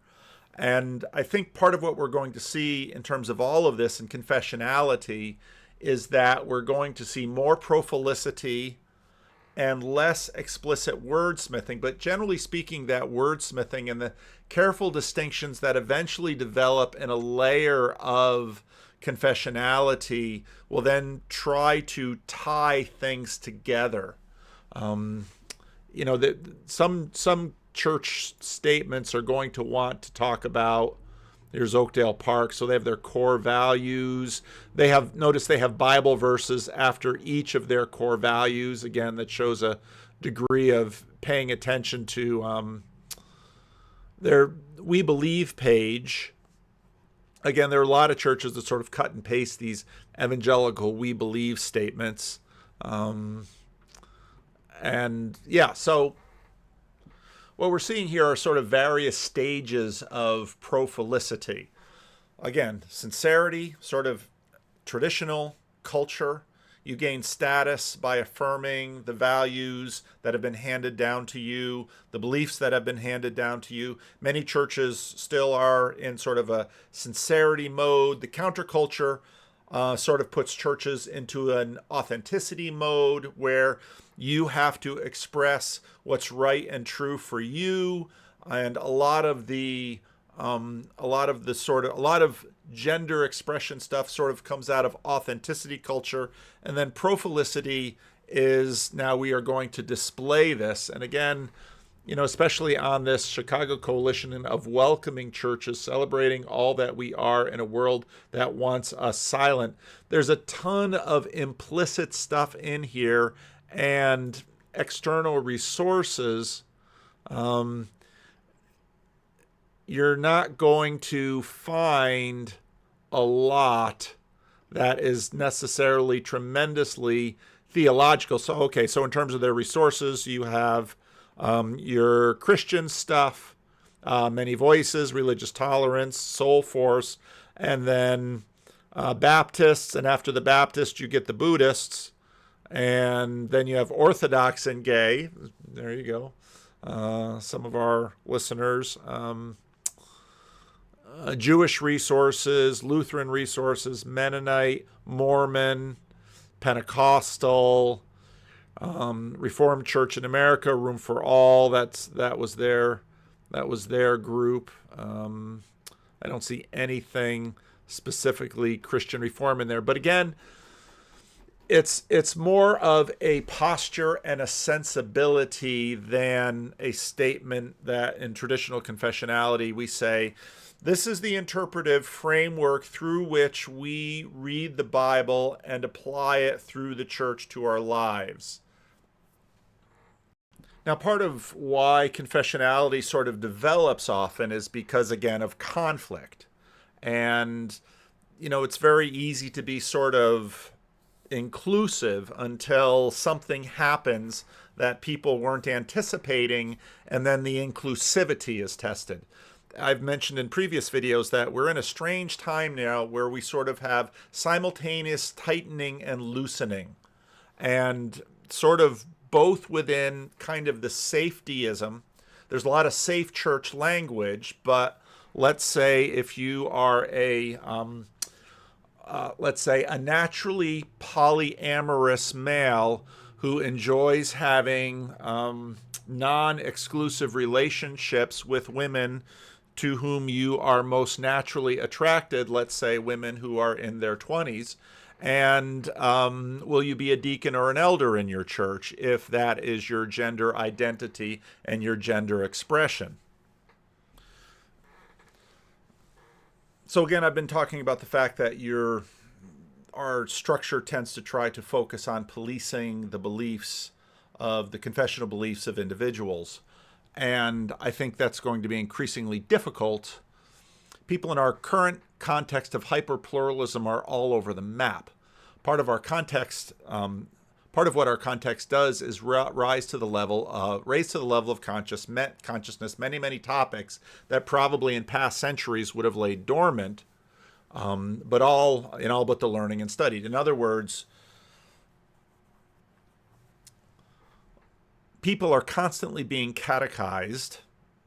And I think part of what we're going to see in terms of all of this in confessionality is that we're going to see more prophilicity and less explicit wordsmithing, but generally speaking, that wordsmithing and the careful distinctions that eventually develop in a layer of confessionality will then try to tie things together. Some church statements are going to want to talk about, here's Oakdale Park, so they have their core values. They have Bible verses after each of their core values. Again, that shows a degree of paying attention to their We Believe page. Again, there are a lot of churches that sort of cut and paste these evangelical We Believe statements. So what we're seeing here are sort of various stages of prophilicity. Again, sincerity, sort of traditional culture. You gain status by affirming the values that have been handed down to you, the beliefs that have been handed down to you. Many churches still are in sort of a sincerity mode. The counterculture sort of puts churches into an authenticity mode where you have to express what's right and true for you, and a lot of gender expression stuff sort of comes out of authenticity culture. And then prophilicity is, now we are going to display this. And again, especially on this Chicago coalition of welcoming churches, celebrating all that we are in a world that wants us silent, there's a ton of implicit stuff in here and external resources. You're not going to find a lot that is necessarily tremendously theological. So in terms of their resources, you have your Christian stuff, Many Voices, Religious Tolerance, Soul Force, and then Baptists. And after the Baptists, you get the Buddhists. And then you have Orthodox and Gay. There you go. Some of our listeners. Jewish resources, Lutheran resources, Mennonite, Mormon, Pentecostal, Reformed Church in America, Room for All. That was their group. I don't see anything specifically Christian Reform in there, but again, it's more of a posture and a sensibility than a statement that in traditional confessionality we say, this is the interpretive framework through which we read the Bible and apply it through the church to our lives. Now, part of why confessionality sort of develops often is because, again, of conflict. And, it's very easy to be sort of inclusive until something happens that people weren't anticipating, and then the inclusivity is tested. I've mentioned in previous videos that we're in a strange time now where we sort of have simultaneous tightening and loosening, and sort of both within kind of the safetyism. There's a lot of safe church language, but let's say if you are let's say a naturally polyamorous male who enjoys having non-exclusive relationships with women to whom you are most naturally attracted, let's say women who are in their 20s, and will you be a deacon or an elder in your church if that is your gender identity and your gender expression? So again, I've been talking about the fact that our structure tends to try to focus on policing the beliefs of the confessional beliefs of individuals. And I think that's going to be increasingly difficult. People in our current context of hyperpluralism are all over the map. Part of what our context does is raise to the level of consciousness many topics that probably in past centuries would have laid dormant, but all but the learning and studied. In other words, people are constantly being catechized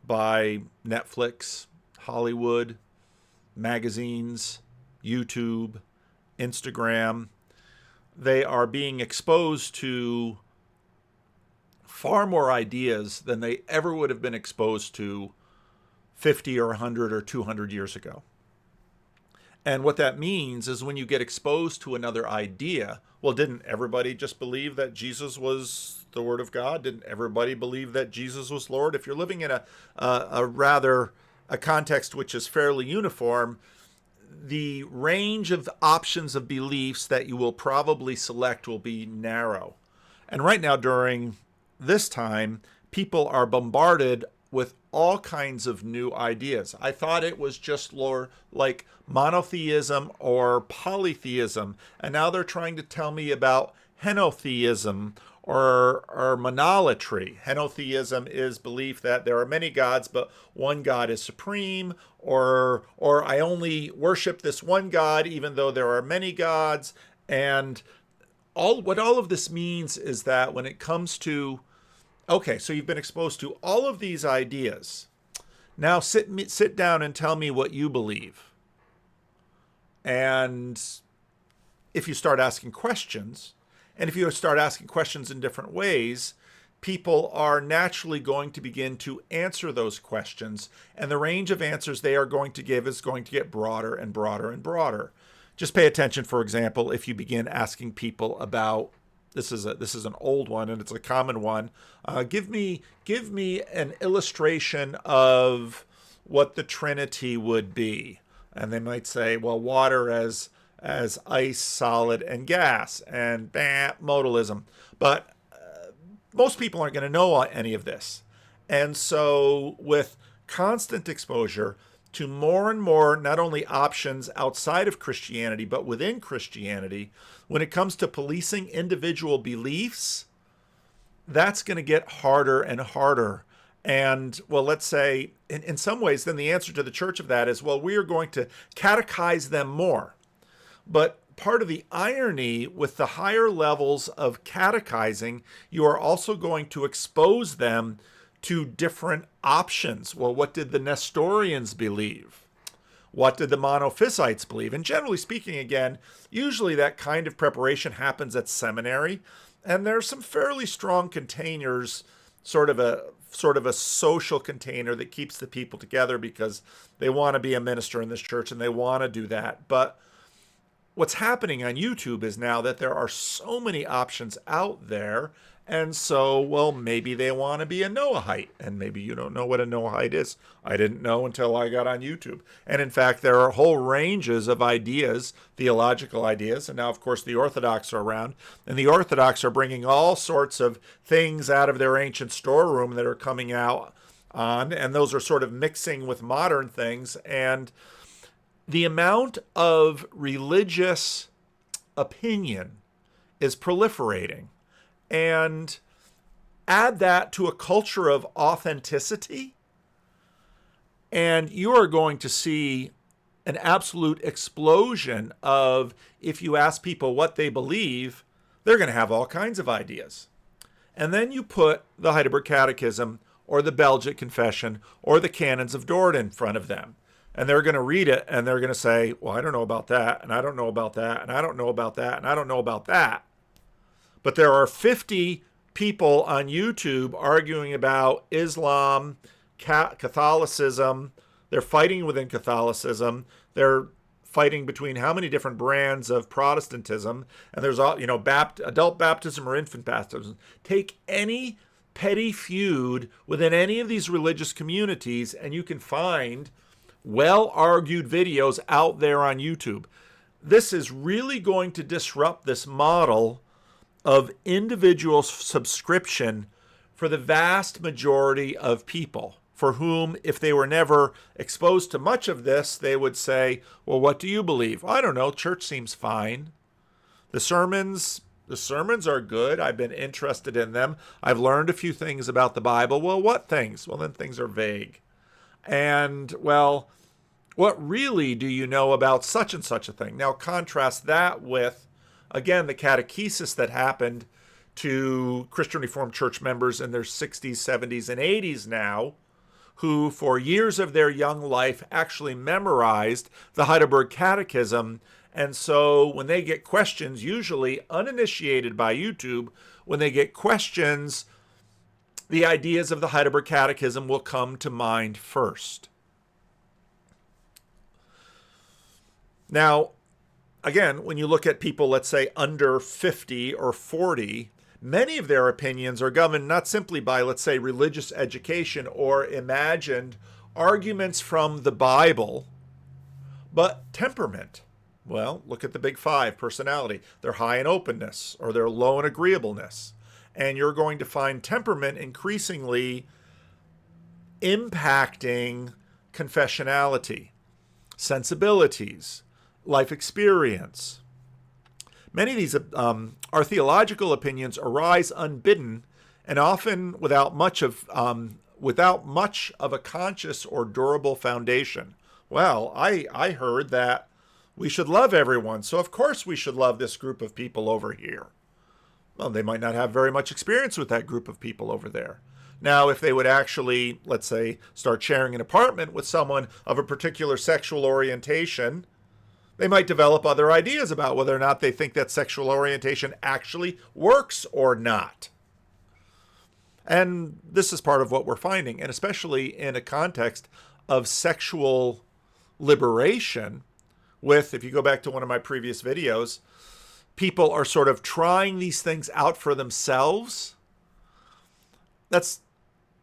by Netflix, Hollywood, magazines, YouTube, Instagram. They are being exposed to far more ideas than they ever would have been exposed to 50 or 100 or 200 years ago. And what that means is when you get exposed to another idea, well, didn't everybody just believe that Jesus was the Word of God? Didn't everybody believe that Jesus was Lord? If you're living in a context which is fairly uniform, the range of options of beliefs that you will probably select will be narrow. And right now, during this time, people are bombarded with all kinds of new ideas. I thought it was just like monotheism or polytheism, and now they're trying to tell me about henotheism or monolatry. Henotheism is belief that there are many gods, but one God is supreme, or I only worship this one God, even though there are many gods. And what all of this means is that when it comes to, okay, so you've been exposed to all of these ideas. Now sit down and tell me what you believe. And if you start asking questions, and if you start asking questions in different ways, people are naturally going to begin to answer those questions, and the range of answers they are going to give is going to get broader and broader and broader. Just pay attention, for example, if you begin asking people about, this is an old one and it's a common one. Give me an illustration of what the Trinity would be, and they might say, well, water as ice, solid, and gas, and modalism. But most people aren't going to know any of this. And so with constant exposure to more and more, not only options outside of Christianity, but within Christianity, when it comes to policing individual beliefs, that's going to get harder and harder. And, well, let's say, in some ways, then the answer to the church of that is, well, we are going to catechize them more. But part of the irony with the higher levels of catechizing, you are also going to expose them to different options. Well, what did the Nestorians believe? What did the Monophysites believe? And generally speaking, again, usually that kind of preparation happens at seminary, and there's some fairly strong containers, sort of a social container that keeps the people together because they want to be a minister in this church and they want to do that. But what's happening on YouTube is now that there are so many options out there. And so, well, maybe they want to be a Noahite. And maybe you don't know what a Noahite is. I didn't know until I got on YouTube. And in fact, there are whole ranges of ideas, theological ideas. And now, of course, the Orthodox are around. And the Orthodox are bringing all sorts of things out of their ancient storeroom that are coming out on. And those are sort of mixing with modern things. And the amount of religious opinion is proliferating. And add that to a culture of authenticity, and you are going to see an absolute explosion of, if you ask people what they believe, they're going to have all kinds of ideas. And then you put the Heidelberg Catechism or the Belgic Confession or the Canons of Dort in front of them. And they're going to read it and they're going to say, well, I don't know about that, and I don't know about that, and I don't know about that, and I don't know about that. But there are 50 people on YouTube arguing about Islam, Catholicism. They're fighting within Catholicism. They're fighting between how many different brands of Protestantism. And there's all, adult baptism or infant baptism. Take any petty feud within any of these religious communities, and you can find well-argued videos out there on YouTube. This is really going to disrupt this model of individual subscription for the vast majority of people, for whom, if they were never exposed to much of this, they would say, well, what do you believe? Well, I don't know. Church seems fine. The sermons are good. I've been interested in them. I've learned a few things about the Bible. Well, what things? Well, then things are vague. And, well, what really do you know about such and such a thing? Now, contrast that with, again, the catechesis that happened to Christian Reformed Church members in their 60s, 70s, and 80s now, who for years of their young life actually memorized the Heidelberg Catechism. And so when they get questions, usually uninitiated by YouTube, when they get questions, the ideas of the Heidelberg Catechism will come to mind first. Now, again, when you look at people, let's say, under 50 or 40, many of their opinions are governed not simply by, let's say, religious education or imagined arguments from the Bible, but temperament. Well, look at the big five: personality. They're high in openness or they're low in agreeableness. And you're going to find temperament increasingly impacting confessionality, sensibilities, life experience. Many of these our theological opinions arise unbidden and often without much of a conscious or durable foundation. Well, I heard that we should love everyone, so of course we should love this group of people over here. Well, they might not have very much experience with that group of people over there. Now, if they would actually, let's say, start sharing an apartment with someone of a particular sexual orientation, they might develop other ideas about whether or not they think that sexual orientation actually works or not. And this is part of what we're finding, and especially in a context of sexual liberation with, if you go back to one of my previous videos, people are sort of trying these things out for themselves. That's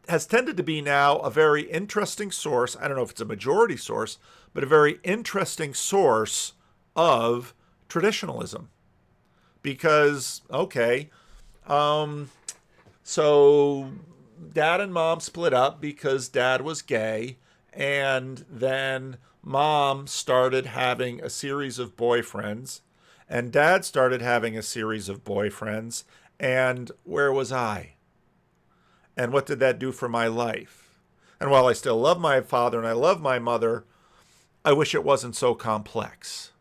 has tended to be now a very interesting source. I don't know if it's a majority source, but a very interesting source of traditionalism. Because, okay, so dad and mom split up because dad was gay, and then mom started having a series of boyfriends, and dad started having a series of boyfriends, and where was I? And what did that do for my life? And while I still love my father and I love my mother, I wish it wasn't so complex.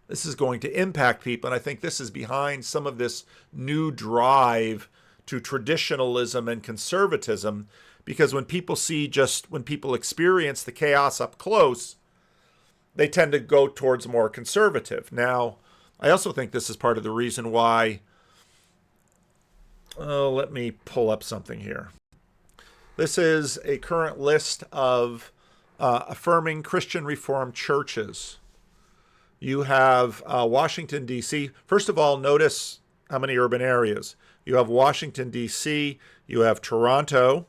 This is going to impact people, and I think this is behind some of this new drive to traditionalism and conservatism, because when people experience the chaos up close, they tend to go towards more conservative. Now, I also think this is part of the reason why, let me pull up something here. This is a current list of affirming Christian Reformed churches. You have Washington, D.C. First of all, notice how many urban areas. You have Washington, D.C., you have Toronto,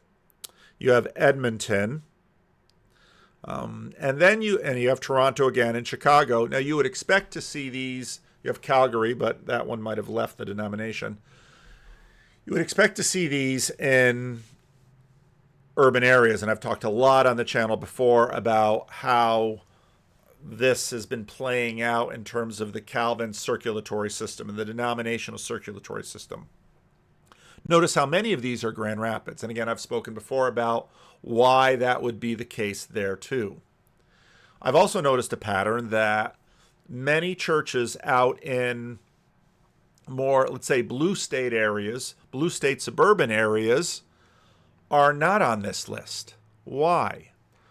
you have Edmonton, and then you have Toronto again and Chicago. Now, you would expect to see these. You have Calgary, but that one might have left the denomination. You would expect to see these in urban areas, and I've talked a lot on the channel before about how this has been playing out in terms of the Calvin circulatory system and the denominational circulatory system. Notice how many of these are Grand Rapids. And again, I've spoken before about why that would be the case there too. I've also noticed a pattern that many churches out in more, let's say, blue state areas, blue state suburban areas, are not on this list. Why?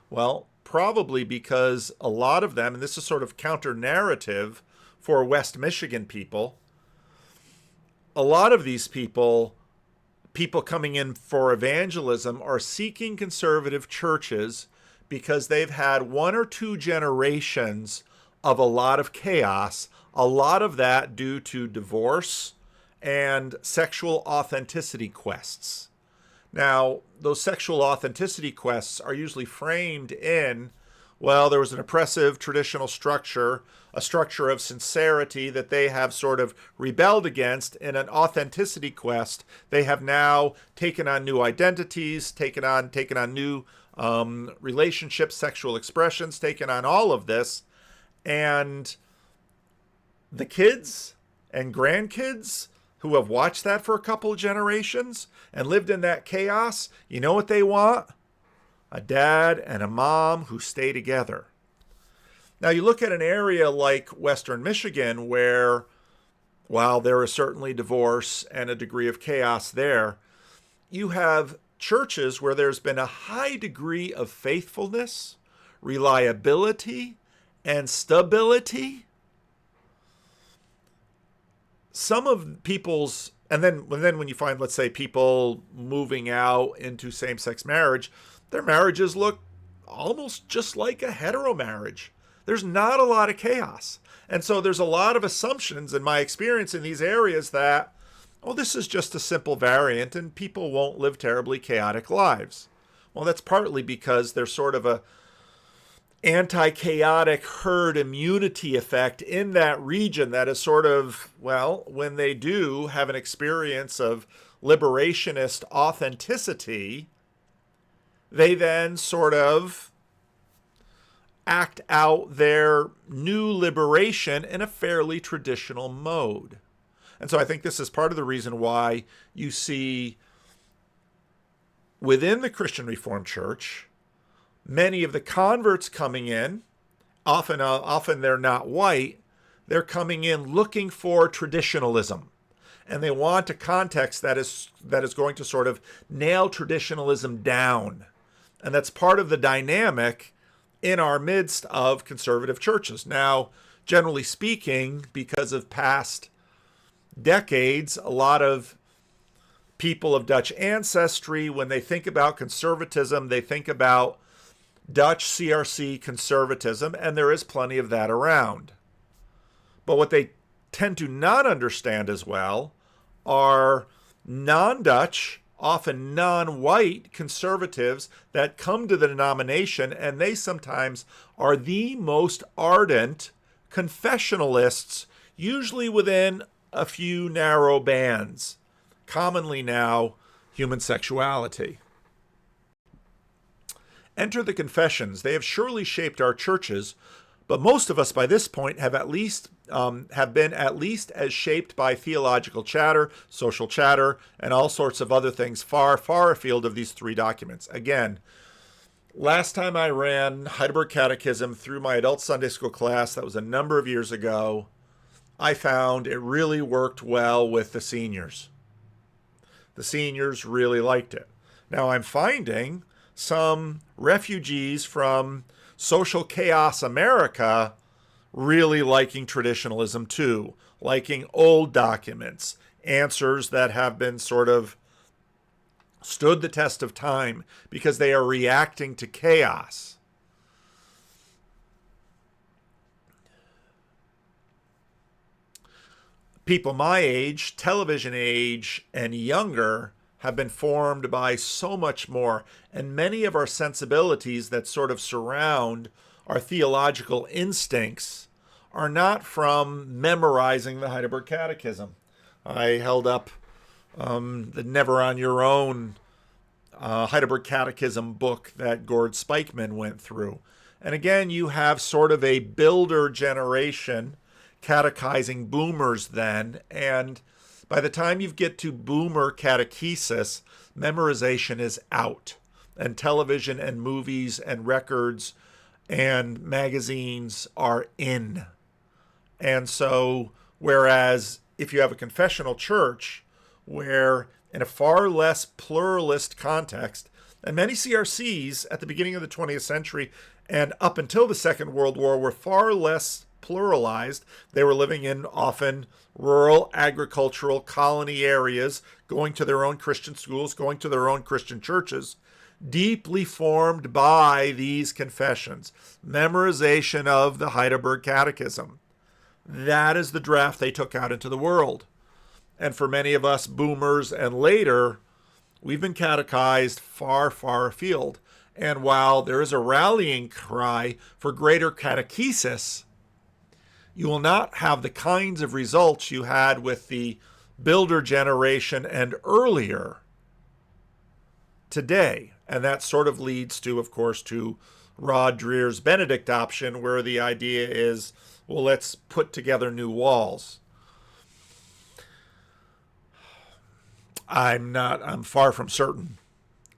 Well, probably because a lot of them, and this is sort of counter-narrative for West Michigan people, a lot of these people coming in for evangelism are seeking conservative churches because they've had one or two generations of a lot of chaos, a lot of that due to divorce and sexual authenticity quests. Now, those sexual authenticity quests are usually framed in, well, there was an oppressive traditional structure, a structure of sincerity that they have sort of rebelled against. In an authenticity quest, they have now taken on new identities, taken on new relationships, sexual expressions, taken on all of this. And the kids and grandkids who have watched that for a couple of generations and lived in that chaos, you know what they want? A dad and a mom who stay together. Now, you look at an area like Western Michigan where, while there is certainly divorce and a degree of chaos there, you have churches where there's been a high degree of faithfulness, reliability, and stability. Some of people's, and then when you find, let's say, people moving out into same-sex marriage, their marriages look almost just like a hetero marriage. There's not a lot of chaos. And so there's a lot of assumptions in my experience in these areas that, oh, this is just a simple variant and people won't live terribly chaotic lives. Well, that's partly because there's sort of a anti-chaotic herd immunity effect in that region that is sort of, well, when they do have an experience of liberationist authenticity, they then sort of act out their new liberation in a fairly traditional mode. And so I think this is part of the reason why you see within the Christian Reformed Church many of the converts coming in, often they're not white, they're coming in looking for traditionalism. And they want a context that is going to sort of nail traditionalism down. And that's part of the dynamic in our midst of conservative churches. Now, generally speaking, because of past decades, a lot of people of Dutch ancestry, when they think about conservatism, they think about Dutch CRC conservatism, and there is plenty of that around. But what they tend to not understand as well are non-Dutch, often non-white conservatives that come to the denomination, and they sometimes are the most ardent confessionalists, usually within a few narrow bands, commonly now human sexuality. Enter the confessions. They have surely shaped our churches, but most of us by this point have been at least as shaped by theological chatter, social chatter, and all sorts of other things far, far afield of these three documents. Again, last time I ran Heidelberg Catechism through my adult Sunday school class, that was a number of years ago, I found it really worked well with the seniors. The seniors really liked it. Now I'm finding some refugees from social chaos America really liking traditionalism too, liking old documents, answers that have been sort of stood the test of time because they are reacting to chaos. People my age, television age, and younger have been formed by so much more, and many of our sensibilities that sort of surround our theological instincts are not from memorizing the Heidelberg Catechism. I held up the Never on Your Own Heidelberg Catechism book that Gord Spikeman went through. And again, you have sort of a builder generation catechizing boomers then, and by the time you get to boomer catechesis, memorization is out, and television and movies and records and magazines are in. And so, whereas if you have a confessional church where in a far less pluralist context, and many CRCs at the beginning of the 20th century and up until the Second World War were far less pluralized. They were living in often rural agricultural colony areas, going to their own Christian schools, going to their own Christian churches, deeply formed by these confessions. Memorization of the Heidelberg Catechism. That is the draft they took out into the world. And for many of us boomers and later, we've been catechized far, far afield. And while there is a rallying cry for greater catechesis, you will not have the kinds of results you had with the builder generation and earlier today. And that sort of leads to, of course, to Rod Dreher's Benedict option, where the idea is, well, let's put together new walls. I'm far from certain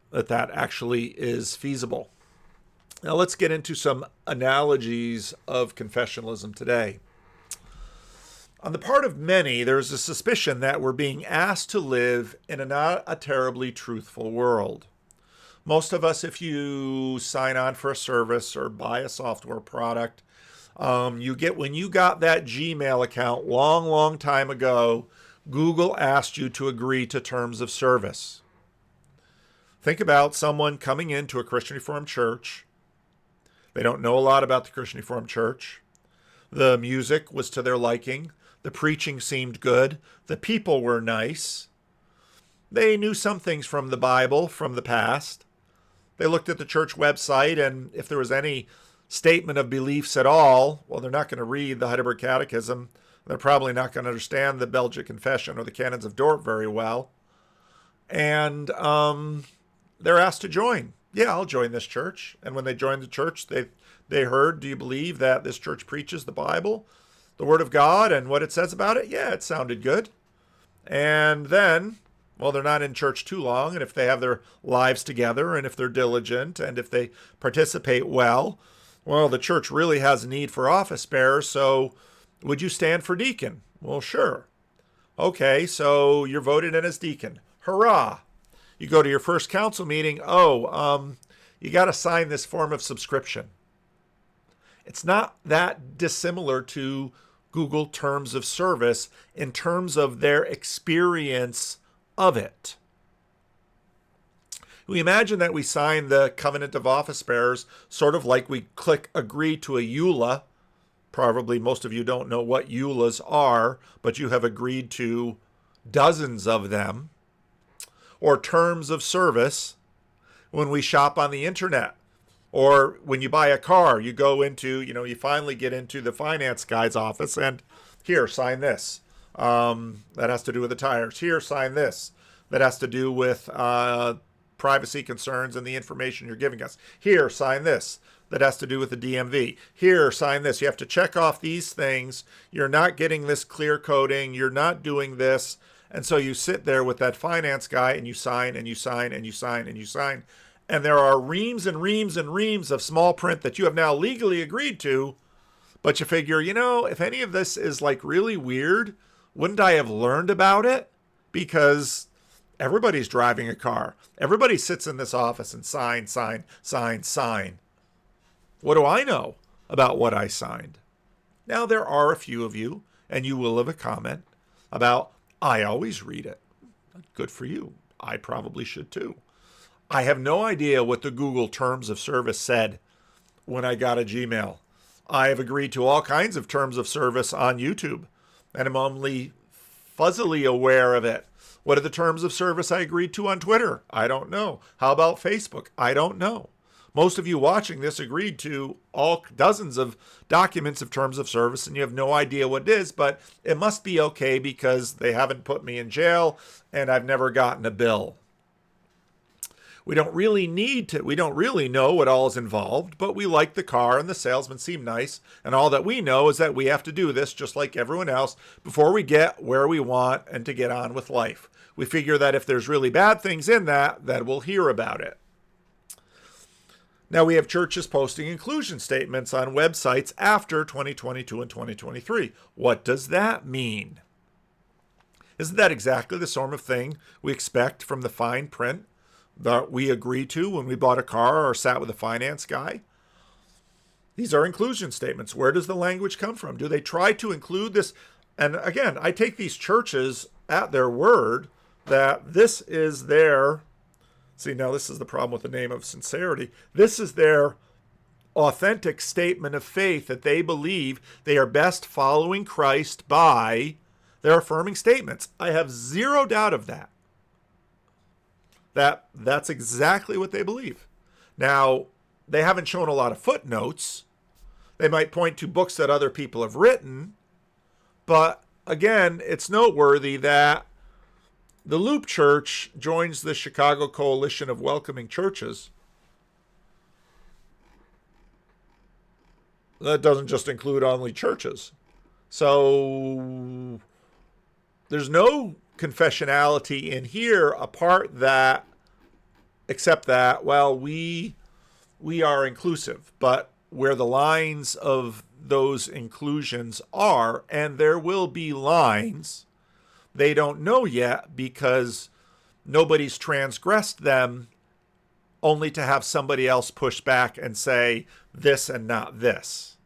that that actually is feasible. Now let's get into some analogies of confessionalism today. On the part of many, there is a suspicion that we're being asked to live in a not a terribly truthful world. Most of us, if you sign on for a service or buy a software product, when you got that Gmail account long time ago, Google asked you to agree to terms of service. Think about someone coming into a Christian Reformed church. They don't know a lot about the Christian Reformed church. The music was to their liking. The preaching seemed good. The people were nice. They knew some things from the Bible, from the past. They looked at the church website, and if there was any statement of beliefs at all, well, they're not going to read the Heidelberg Catechism. They're probably not going to understand the Belgic Confession or the Canons of Dort very well. And they're asked to join. Yeah, I'll join this church. And when they joined the church, they heard, do you believe that this church preaches the Bible, the Word of God, and what it says about it? Yeah, it sounded good. And then, well, they're not in church too long, and if they have their lives together, and if they're diligent, and if they participate well, the church really has a need for office bearers, so would you stand for deacon? Well, sure. Okay, so you're voted in as deacon. Hurrah! You go to your first council meeting. You got to sign this form of subscription. It's not that dissimilar to Google Terms of Service in terms of their experience of it. We imagine that we sign the covenant of office bearers sort of like we click agree to a EULA. Probably most of you don't know what EULAs are, but you have agreed to dozens of them. Or terms of service when we shop on the internet. Or when you buy a car, you go into, you finally get into the finance guy's office and here, sign this. That has to do with the tires. Here, sign this. That has to do with privacy concerns and the information you're giving us. Here, sign this. That has to do with the DMV. Here, sign this. You have to check off these things. You're not getting this clear coding. You're not doing this. And so you sit there with that finance guy and you sign and you sign and you sign and you sign. And there are reams and reams and reams of small print that you have now legally agreed to. But you figure, if any of this is like really weird, wouldn't I have learned about it? Because everybody's driving a car. Everybody sits in this office and sign, sign, sign, sign. What do I know about what I signed? Now, there are a few of you, and you will have a comment about, I always read it. Good for you. I probably should too. I have no idea what the Google Terms of Service said when I got a Gmail. I have agreed to all kinds of terms of service on YouTube, and I'm only fuzzily aware of it. What are the terms of service I agreed to on Twitter? I don't know. How about Facebook? I don't know. Most of you watching this agreed to all dozens of documents of terms of service, and you have no idea what it is, but it must be okay because they haven't put me in jail and I've never gotten a bill. We don't really know what all is involved, but we like the car and the salesman seem nice, and all that we know is that we have to do this just like everyone else before we get where we want and to get on with life. We figure that if there's really bad things in that we'll hear about it. Now we have churches posting inclusion statements on websites after 2022 and 2023. What does that mean? Isn't that exactly the sort of thing we expect from the fine print that we agree to when we bought a car or sat with a finance guy? These are inclusion statements. Where does the language come from? Do they try to include this? And again, I take these churches at their word that this is their... See, now this is the problem with the name of sincerity. This is their authentic statement of faith that they believe they are best following Christ by their affirming statements. I have zero doubt of that. That's exactly what they believe. Now, they haven't shown a lot of footnotes. They might point to books that other people have written. But again, it's noteworthy that the Loop Church joins the Chicago Coalition of Welcoming Churches. That doesn't just include only churches. So there's no confessionality in here except that, we are inclusive. But where the lines of those inclusions are, and there will be lines, they don't know yet because nobody's transgressed them, only to have somebody else push back and say this and not this.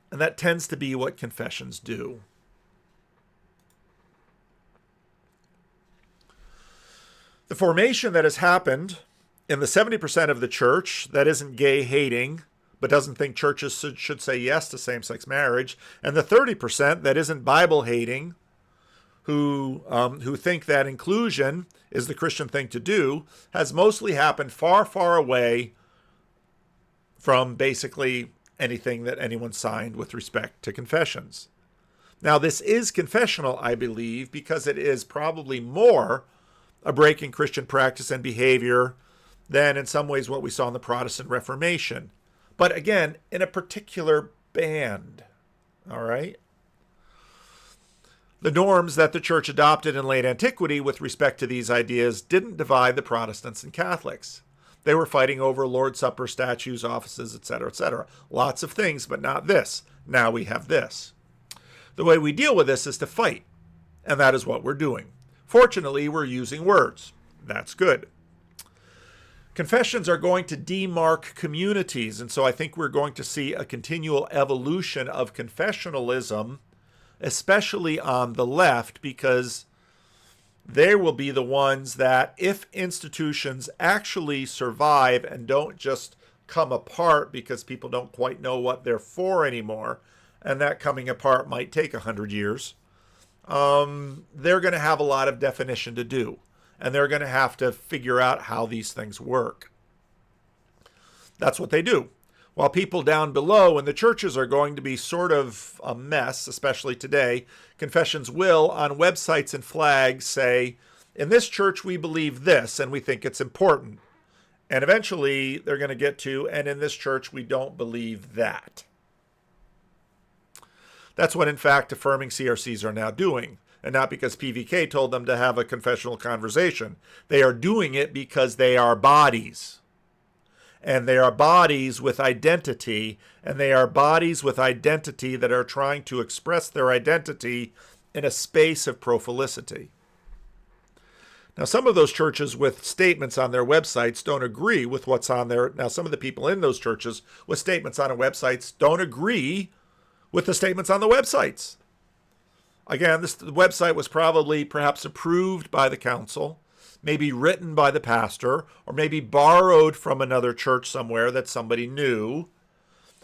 And that tends to be what confessions do. The formation that has happened in the 70% of the church that isn't gay hating, but doesn't think churches should say yes to same-sex marriage, and the 30% that isn't Bible hating, who think that inclusion is the Christian thing to do, has mostly happened far, far away from basically anything that anyone signed with respect to confessions. Now, this is confessional, I believe, because it is probably more a break in Christian practice and behavior than in some ways what we saw in the Protestant Reformation. But again, in a particular band. All right? The norms that the church adopted in late antiquity with respect to these ideas didn't divide the Protestants and Catholics. They were fighting over Lord's Supper, statues, offices, etc., etc. Lots of things, but not this. Now we have this. The way we deal with this is to fight, and that is what we're doing. Fortunately, we're using words. That's good. Confessions are going to demark communities, and so I think we're going to see a continual evolution of confessionalism, especially on the left, because they will be the ones that, if institutions actually survive and don't just come apart because people don't quite know what they're for anymore, and that coming apart might take 100 years, they're going to have a lot of definition to do. And they're going to have to figure out how these things work. That's what they do. While people down below in the churches are going to be sort of a mess, especially today, confessions will, on websites and flags, say, in this church we believe this and we think it's important. And eventually they're going to get to, and in this church we don't believe that. That's what, in fact, affirming CRCs are now doing. And not because PVK told them to have a confessional conversation. They are doing it because they are bodies. And they are bodies with identity, and they are bodies with identity that are trying to express their identity in a space of prophylicity. Now, some of those churches with statements on their websites don't agree with what's on there. Now, some of the people in those churches with statements on their websites don't agree with the statements on the websites. Again, the website was probably perhaps approved by the council, maybe written by the pastor, or maybe borrowed from another church somewhere that somebody knew.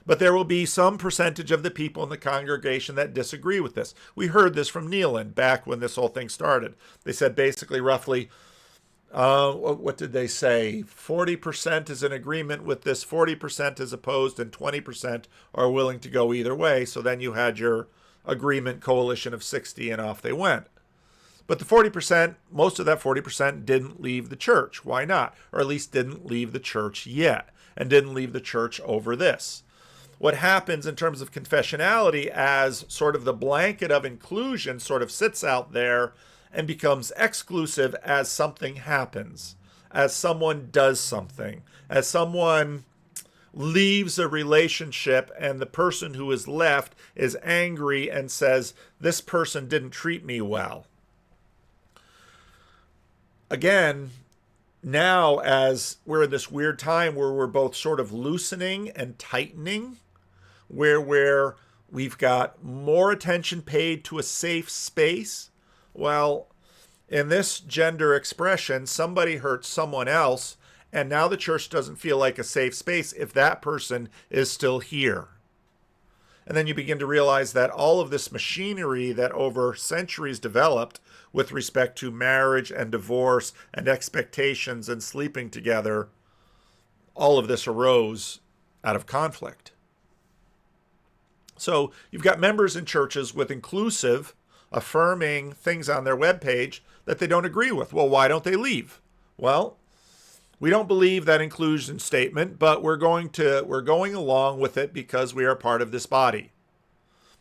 But there will be some percentage of the people in the congregation that disagree with this. We heard this from Neelan back when this whole thing started. They said basically roughly, what did they say? 40% is in agreement with this, 40% is opposed, and 20% are willing to go either way. So then you had your agreement coalition of 60 and off they went. But the 40%, most of that 40% didn't leave the church. Why not? Or at least didn't leave the church yet, and didn't leave the church over this. What happens in terms of confessionality as sort of the blanket of inclusion sort of sits out there and becomes exclusive as something happens, as someone does something, as someone leaves a relationship and the person who is left is angry and says, this person didn't treat me well. Again, now as we're in this weird time where we're both sort of loosening and tightening, where we've got more attention paid to a safe space, well, in this gender expression, somebody hurt someone else, and now the church doesn't feel like a safe space if that person is still here. And then you begin to realize that all of this machinery that over centuries developed with respect to marriage and divorce and expectations and sleeping together, all of this arose out of conflict. So you've got members in churches with inclusive, affirming things on their webpage that they don't agree with. Well, why don't they leave? Well, we don't believe that inclusion statement, but we're going along with it because we are part of this body.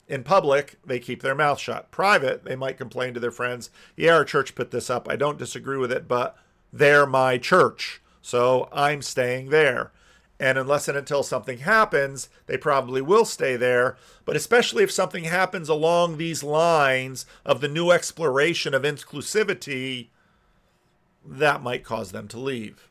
In public, they keep their mouth shut. Private, they might complain to their friends, yeah, our church put this up. I don't disagree with it, but they're my church, so I'm staying there. And unless and until something happens, they probably will stay there. But especially if something happens along these lines of the new exploration of inclusivity, that might cause them to leave.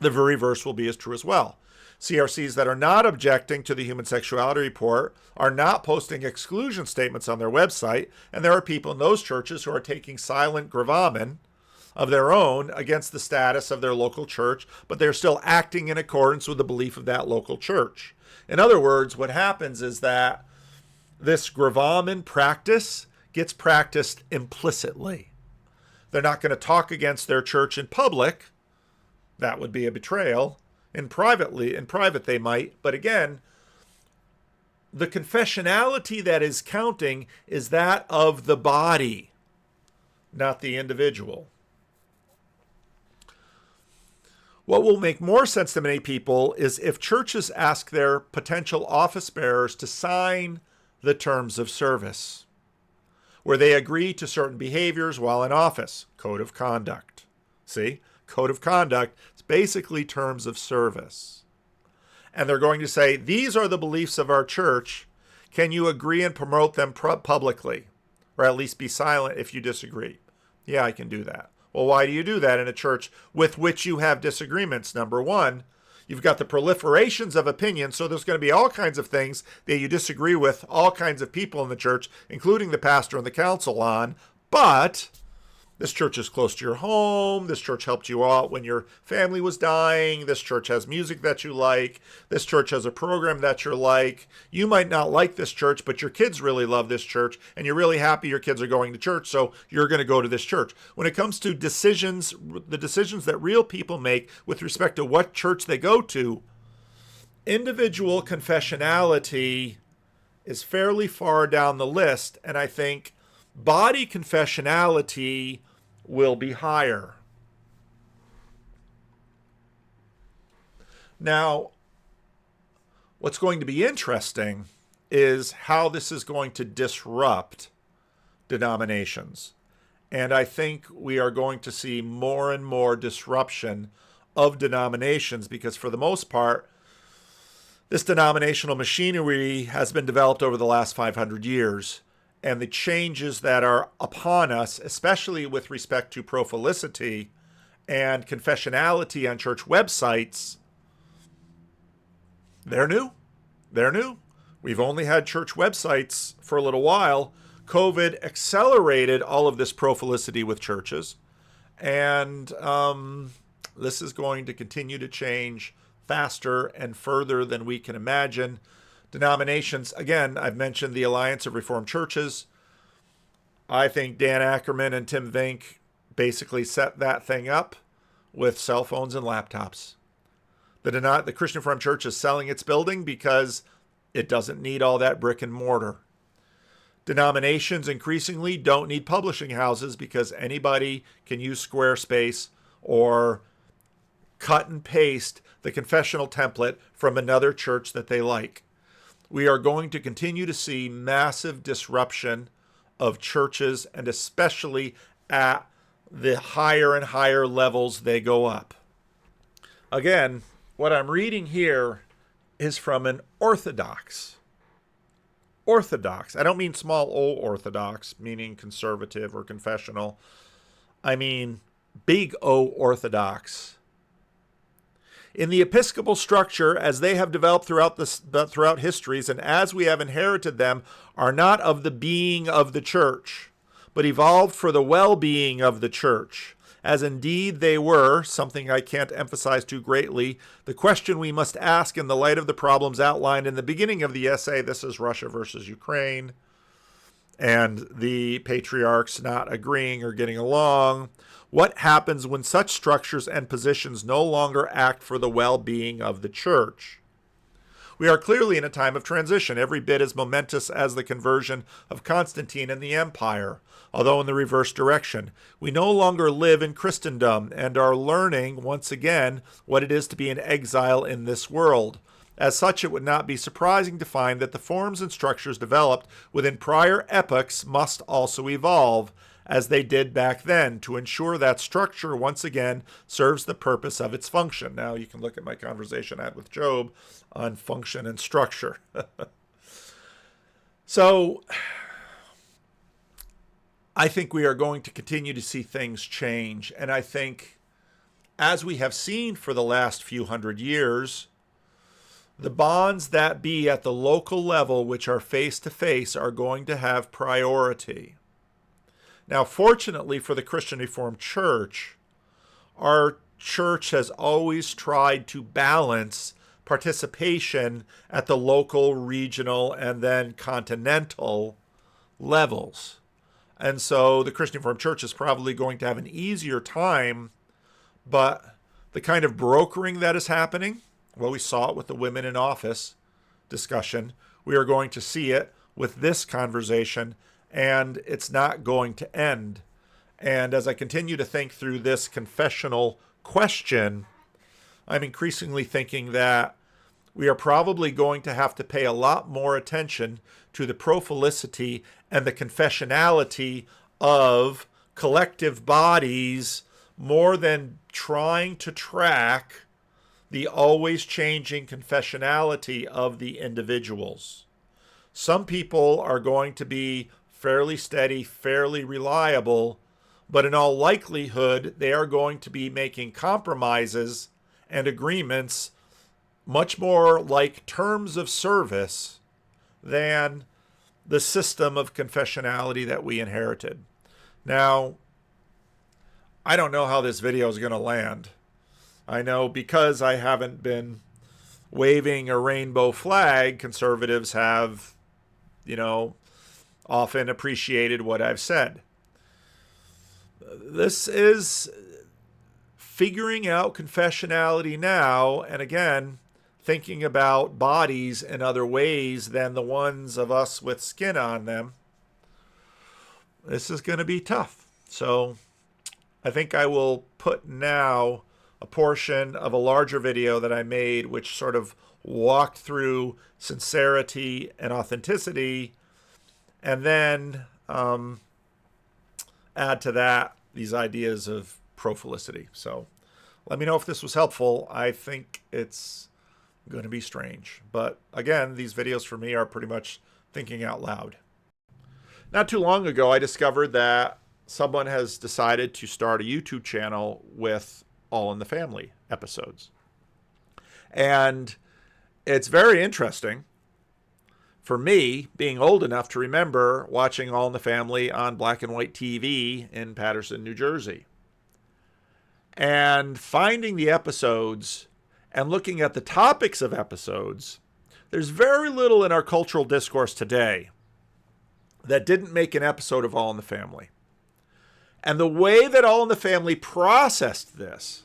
The reverse will be as true as well. CRCs that are not objecting to the human sexuality report are not posting exclusion statements on their website, and there are people in those churches who are taking silent gravamen of their own against the status of their local church, but they're still acting in accordance with the belief of that local church. In other words, what happens is that this gravamen practice gets practiced implicitly. They're not going to talk against their church in public. That would be a betrayal. In private they might, but again, the confessionality that is counting is that of the body, not the individual. What will make more sense to many people is if churches ask their potential office bearers to sign the terms of service, where they agree to certain behaviors while in office. Code of conduct. See? Code of conduct is basically terms of service. And they're going to say, these are the beliefs of our church. Can you agree and promote them publicly? Or at least be silent if you disagree. Yeah, I can do that. Well, why do you do that in a church with which you have disagreements? Number one, you've got the proliferations of opinions, so there's going to be all kinds of things that you disagree with all kinds of people in the church, including the pastor and the council on, but this church is close to your home. This church helped you out when your family was dying. This church has music that you like. This church has a program that you like. You might not like this church, but your kids really love this church, and you're really happy your kids are going to church, so you're going to go to this church. When it comes to decisions, the decisions that real people make with respect to what church they go to, individual confessionality is fairly far down the list, and I think body confessionality will be higher. Now, what's going to be interesting is how this is going to disrupt denominations. And I think we are going to see more and more disruption of denominations because for the most part, this denominational machinery has been developed over the last 500 years. And the changes that are upon us, especially with respect to prophylicity and confessionality on church websites, they're new. They're new. We've only had church websites for a little while. COVID accelerated all of this prophylicity with churches. And this is going to continue to change faster and further than we can imagine. Denominations, again, I've mentioned the Alliance of Reformed Churches. I think Dan Ackerman and Tim Vink basically set that thing up with cell phones and laptops. The Christian Reformed Church is selling its building because it doesn't need all that brick and mortar. Denominations increasingly don't need publishing houses because anybody can use Squarespace or cut and paste the confessional template from another church that they like. We are going to continue to see massive disruption of churches, and especially at the higher and higher levels they go up. Again, what I'm reading here is from an Orthodox. Orthodox. I don't mean small o Orthodox, meaning conservative or confessional. I mean big O Orthodox. In the Episcopal structure, as they have developed throughout histories, and as we have inherited them, are not of the being of the church, but evolved for the well-being of the church, as indeed they were, something I can't emphasize too greatly, the question we must ask in the light of the problems outlined in the beginning of the essay. This is Russia versus Ukraine, and the patriarchs not agreeing or getting along. What happens when such structures and positions no longer act for the well-being of the church? We are clearly in a time of transition, every bit as momentous as the conversion of Constantine and the empire, although in the reverse direction. We no longer live in Christendom and are learning, once again, what it is to be an exile in this world. As such, it would not be surprising to find that the forms and structures developed within prior epochs must also evolve, as they did back then, to ensure that structure once again serves the purpose of its function. Now you can look at my conversation I had with Job on function and structure. So I think we are going to continue to see things change. And I think, as we have seen for the last few hundred years, the bonds that be at the local level, which are face-to-face, are going to have priority. Now, fortunately for the Christian Reformed Church, our church has always tried to balance participation at the local, regional, and then continental levels. And so the Christian Reformed Church is probably going to have an easier time, but the kind of brokering that is happening, well, we saw it with the women in office discussion. We are going to see it with this conversation, and it's not going to end. And as I continue to think through this confessional question, I'm increasingly thinking that we are probably going to have to pay a lot more attention to the prophilicity and the confessionality of collective bodies more than trying to track the always changing confessionality of the individuals. Some people are going to be fairly steady, fairly reliable, but in all likelihood, they are going to be making compromises and agreements much more like terms of service than the system of confessionality that we inherited. Now, I don't know how this video is going to land. I know because I haven't been waving a rainbow flag, conservatives have, often appreciated what I've said. This is figuring out confessionality now, and again, thinking about bodies in other ways than the ones of us with skin on them. This is going to be tough. So I think I will put now a portion of a larger video that I made, which sort of walked through sincerity and authenticity, and then add to that these ideas of prophilicity. So let me know if this was helpful. I think it's going to be strange. But again, these videos for me are pretty much thinking out loud. Not too long ago, I discovered that someone has decided to start a YouTube channel with All in the Family episodes. And it's very interesting for me, being old enough to remember watching All in the Family on black and white TV in Paterson, New Jersey. And finding the episodes and looking at the topics of episodes, there's very little in our cultural discourse today that didn't make an episode of All in the Family. And the way that All in the Family processed this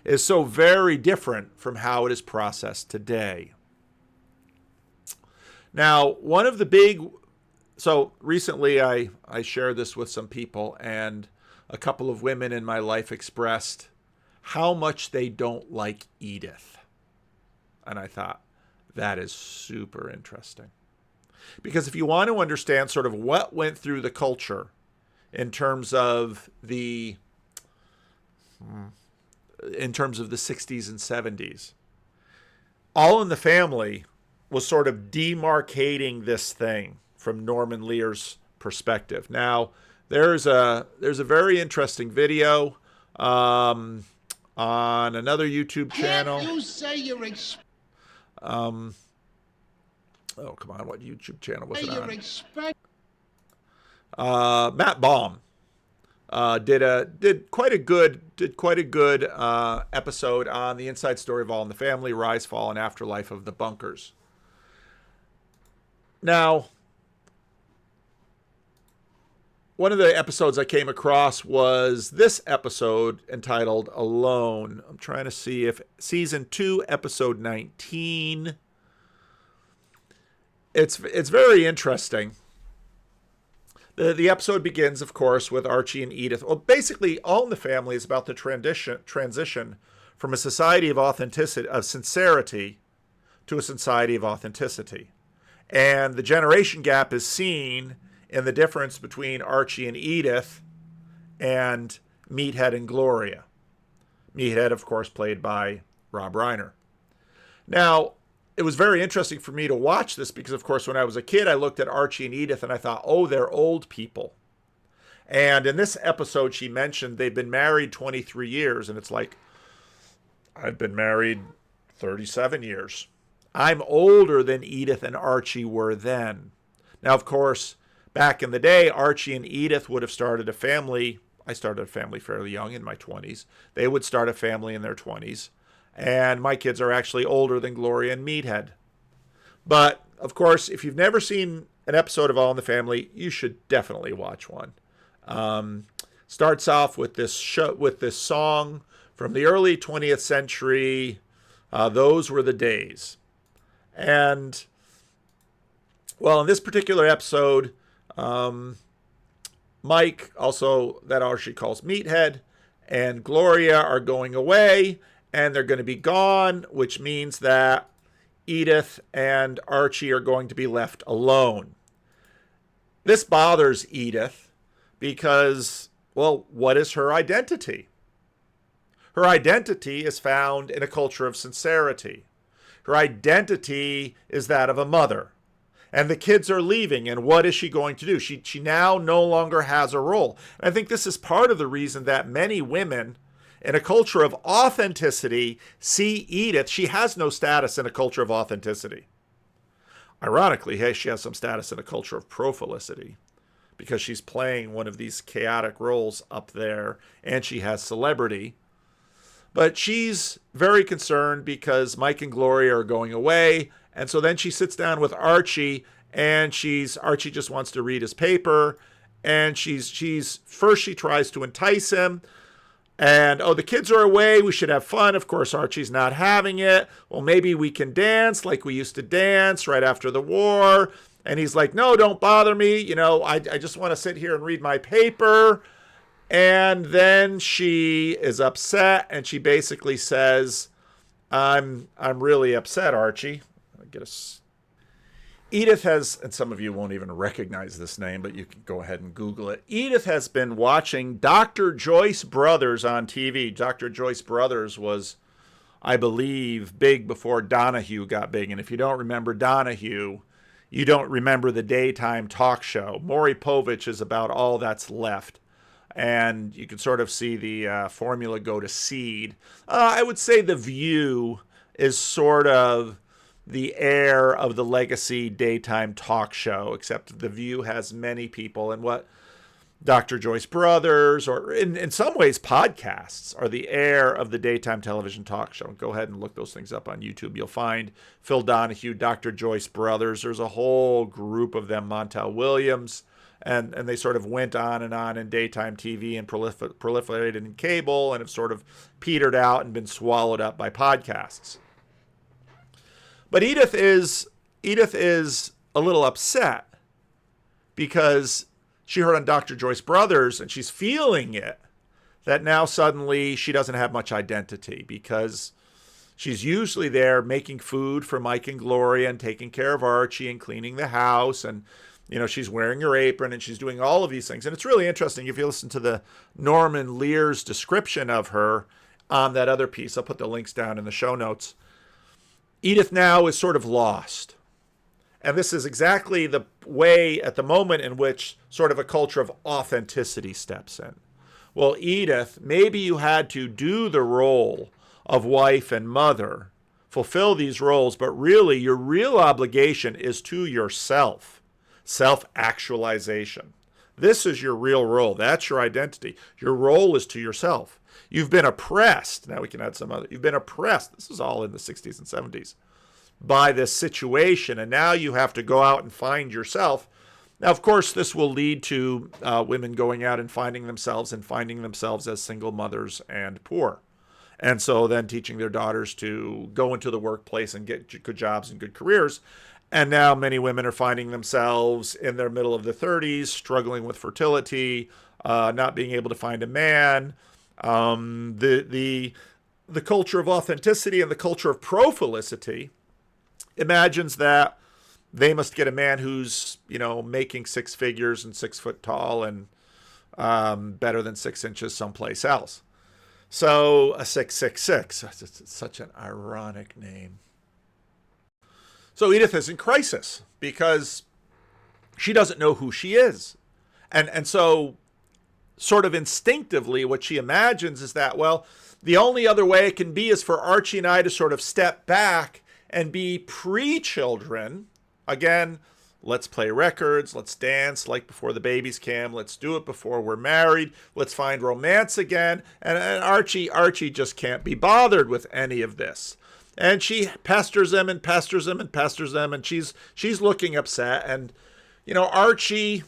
is so very different from how it is processed today. Now, one of the big, so recently I shared this with some people, and a couple of women in my life expressed how much they don't like Edith. And I thought, that is super interesting. Because if you want to understand sort of what went through the culture in terms of the 60s and 70s, All in the Family was sort of demarcating this thing from Norman Lear's perspective. Now, there's a very interesting video on another YouTube channel.
Can't you say you're
oh, come on, what YouTube channel was it on? Matt Baum did quite a good episode on the inside story of All in the Family, rise, fall, and afterlife of the bunkers. Now, one of the episodes I came across was this episode entitled Alone. I'm trying to see if season 2, episode 19. It's very interesting. The episode begins, of course, with Archie and Edith. Well, basically, All in the Family is about the transition from a society of authenticity, of sincerity, to a society of authenticity. And the generation gap is seen in the difference between Archie and Edith and Meathead and Gloria. Meathead, of course, played by Rob Reiner. Now, it was very interesting for me to watch this because, of course, when I was a kid, I looked at Archie and Edith and I thought, oh, they're old people. And in this episode, she mentioned they've been married 23 years. And it's like, I've been married 37 years. I'm older than Edith and Archie were then. Now, of course, back in the day, Archie and Edith would have started a family. I started a family fairly young in my 20s. They would start a family in their 20s. And my kids are actually older than Gloria and Meathead. But, of course, if you've never seen an episode of All in the Family, you should definitely watch one. Starts off with this song from the early 20th century. Those were the days. And, well, in this particular episode, Mike, also that Archie calls Meathead, and Gloria are going away, and they're going to be gone, which means that Edith and Archie are going to be left alone. This bothers Edith because, well, what is her identity? Her identity is found in a culture of sincerity. Her identity is that of a mother. And the kids are leaving, and what is she going to do? She now no longer has a role. And I think this is part of the reason that many women in a culture of authenticity see Edith. She has no status in a culture of authenticity. Ironically, hey, she has some status in a culture of profilicity because she's playing one of these chaotic roles up there, and she has celebrity. But she's very concerned because Mike and Gloria are going away. And so then she sits down with Archie, and Archie just wants to read his paper. And first she tries to entice him. And, oh, the kids are away. We should have fun. Of course, Archie's not having it. Well, maybe we can dance like we used to dance right after the war. And he's like, no, don't bother me. I just want to sit here and read my paper. And then she is upset, and she basically says, I'm really upset, Archie. Edith has, and some of you won't even recognize this name, but you can go ahead and Google it. Edith has been watching Dr. Joyce Brothers on TV. Dr. Joyce Brothers was, I believe, big before Donahue got big. And if you don't remember Donahue, you don't remember the daytime talk show. Maury Povich is about all that's left. And you can sort of see the formula go to seed. I would say The View is sort of the heir of the legacy daytime talk show, except The View has many people. And what Dr. Joyce Brothers, or in some ways podcasts, are the heir of the daytime television talk show. Go ahead and look those things up on YouTube. You'll find Phil Donahue, Dr. Joyce Brothers. There's a whole group of them, Montel Williams. And they sort of went on in daytime TV and proliferated in cable and have sort of petered out and been swallowed up by podcasts. But Edith is a little upset because she heard on Dr. Joyce Brothers, and she's feeling it, that now suddenly she doesn't have much identity because she's usually there making food for Mike and Gloria and taking care of Archie and cleaning the house, and she's wearing her apron and she's doing all of these things. And it's really interesting if you listen to the Norman Lear's description of her on that other piece. I'll put the links down in the show notes. Edith now is sort of lost. And this is exactly the way at the moment in which sort of a culture of authenticity steps in. Well, Edith, maybe you had to do the role of wife and mother, fulfill these roles, but really your real obligation is to yourself. Self-actualization. This is your real role. That's your identity. Your role is to yourself. You've been oppressed. Now we can add some other. You've been oppressed. This is all in the 60s and 70s by this situation. And now you have to go out and find yourself. Now, of course, this will lead to women going out and finding themselves as single mothers and poor. And so then teaching their daughters to go into the workplace and get good jobs and good careers. And now many women are finding themselves in their middle of the 30s, struggling with fertility, not being able to find a man. The culture of authenticity and the culture of profilicity imagines that they must get a man who's, making six figures and 6 foot tall and better than 6 inches someplace else. So a 666, it's such an ironic name. So Edith is in crisis because she doesn't know who she is. And so sort of instinctively what she imagines is that, well, the only other way it can be is for Archie and I to sort of step back and be pre-children. Again, let's play records, let's dance like before the babies came, let's do it before we're married, let's find romance again. And Archie just can't be bothered with any of this. And she pesters him and pesters him and pesters him, and she's looking upset. And Archie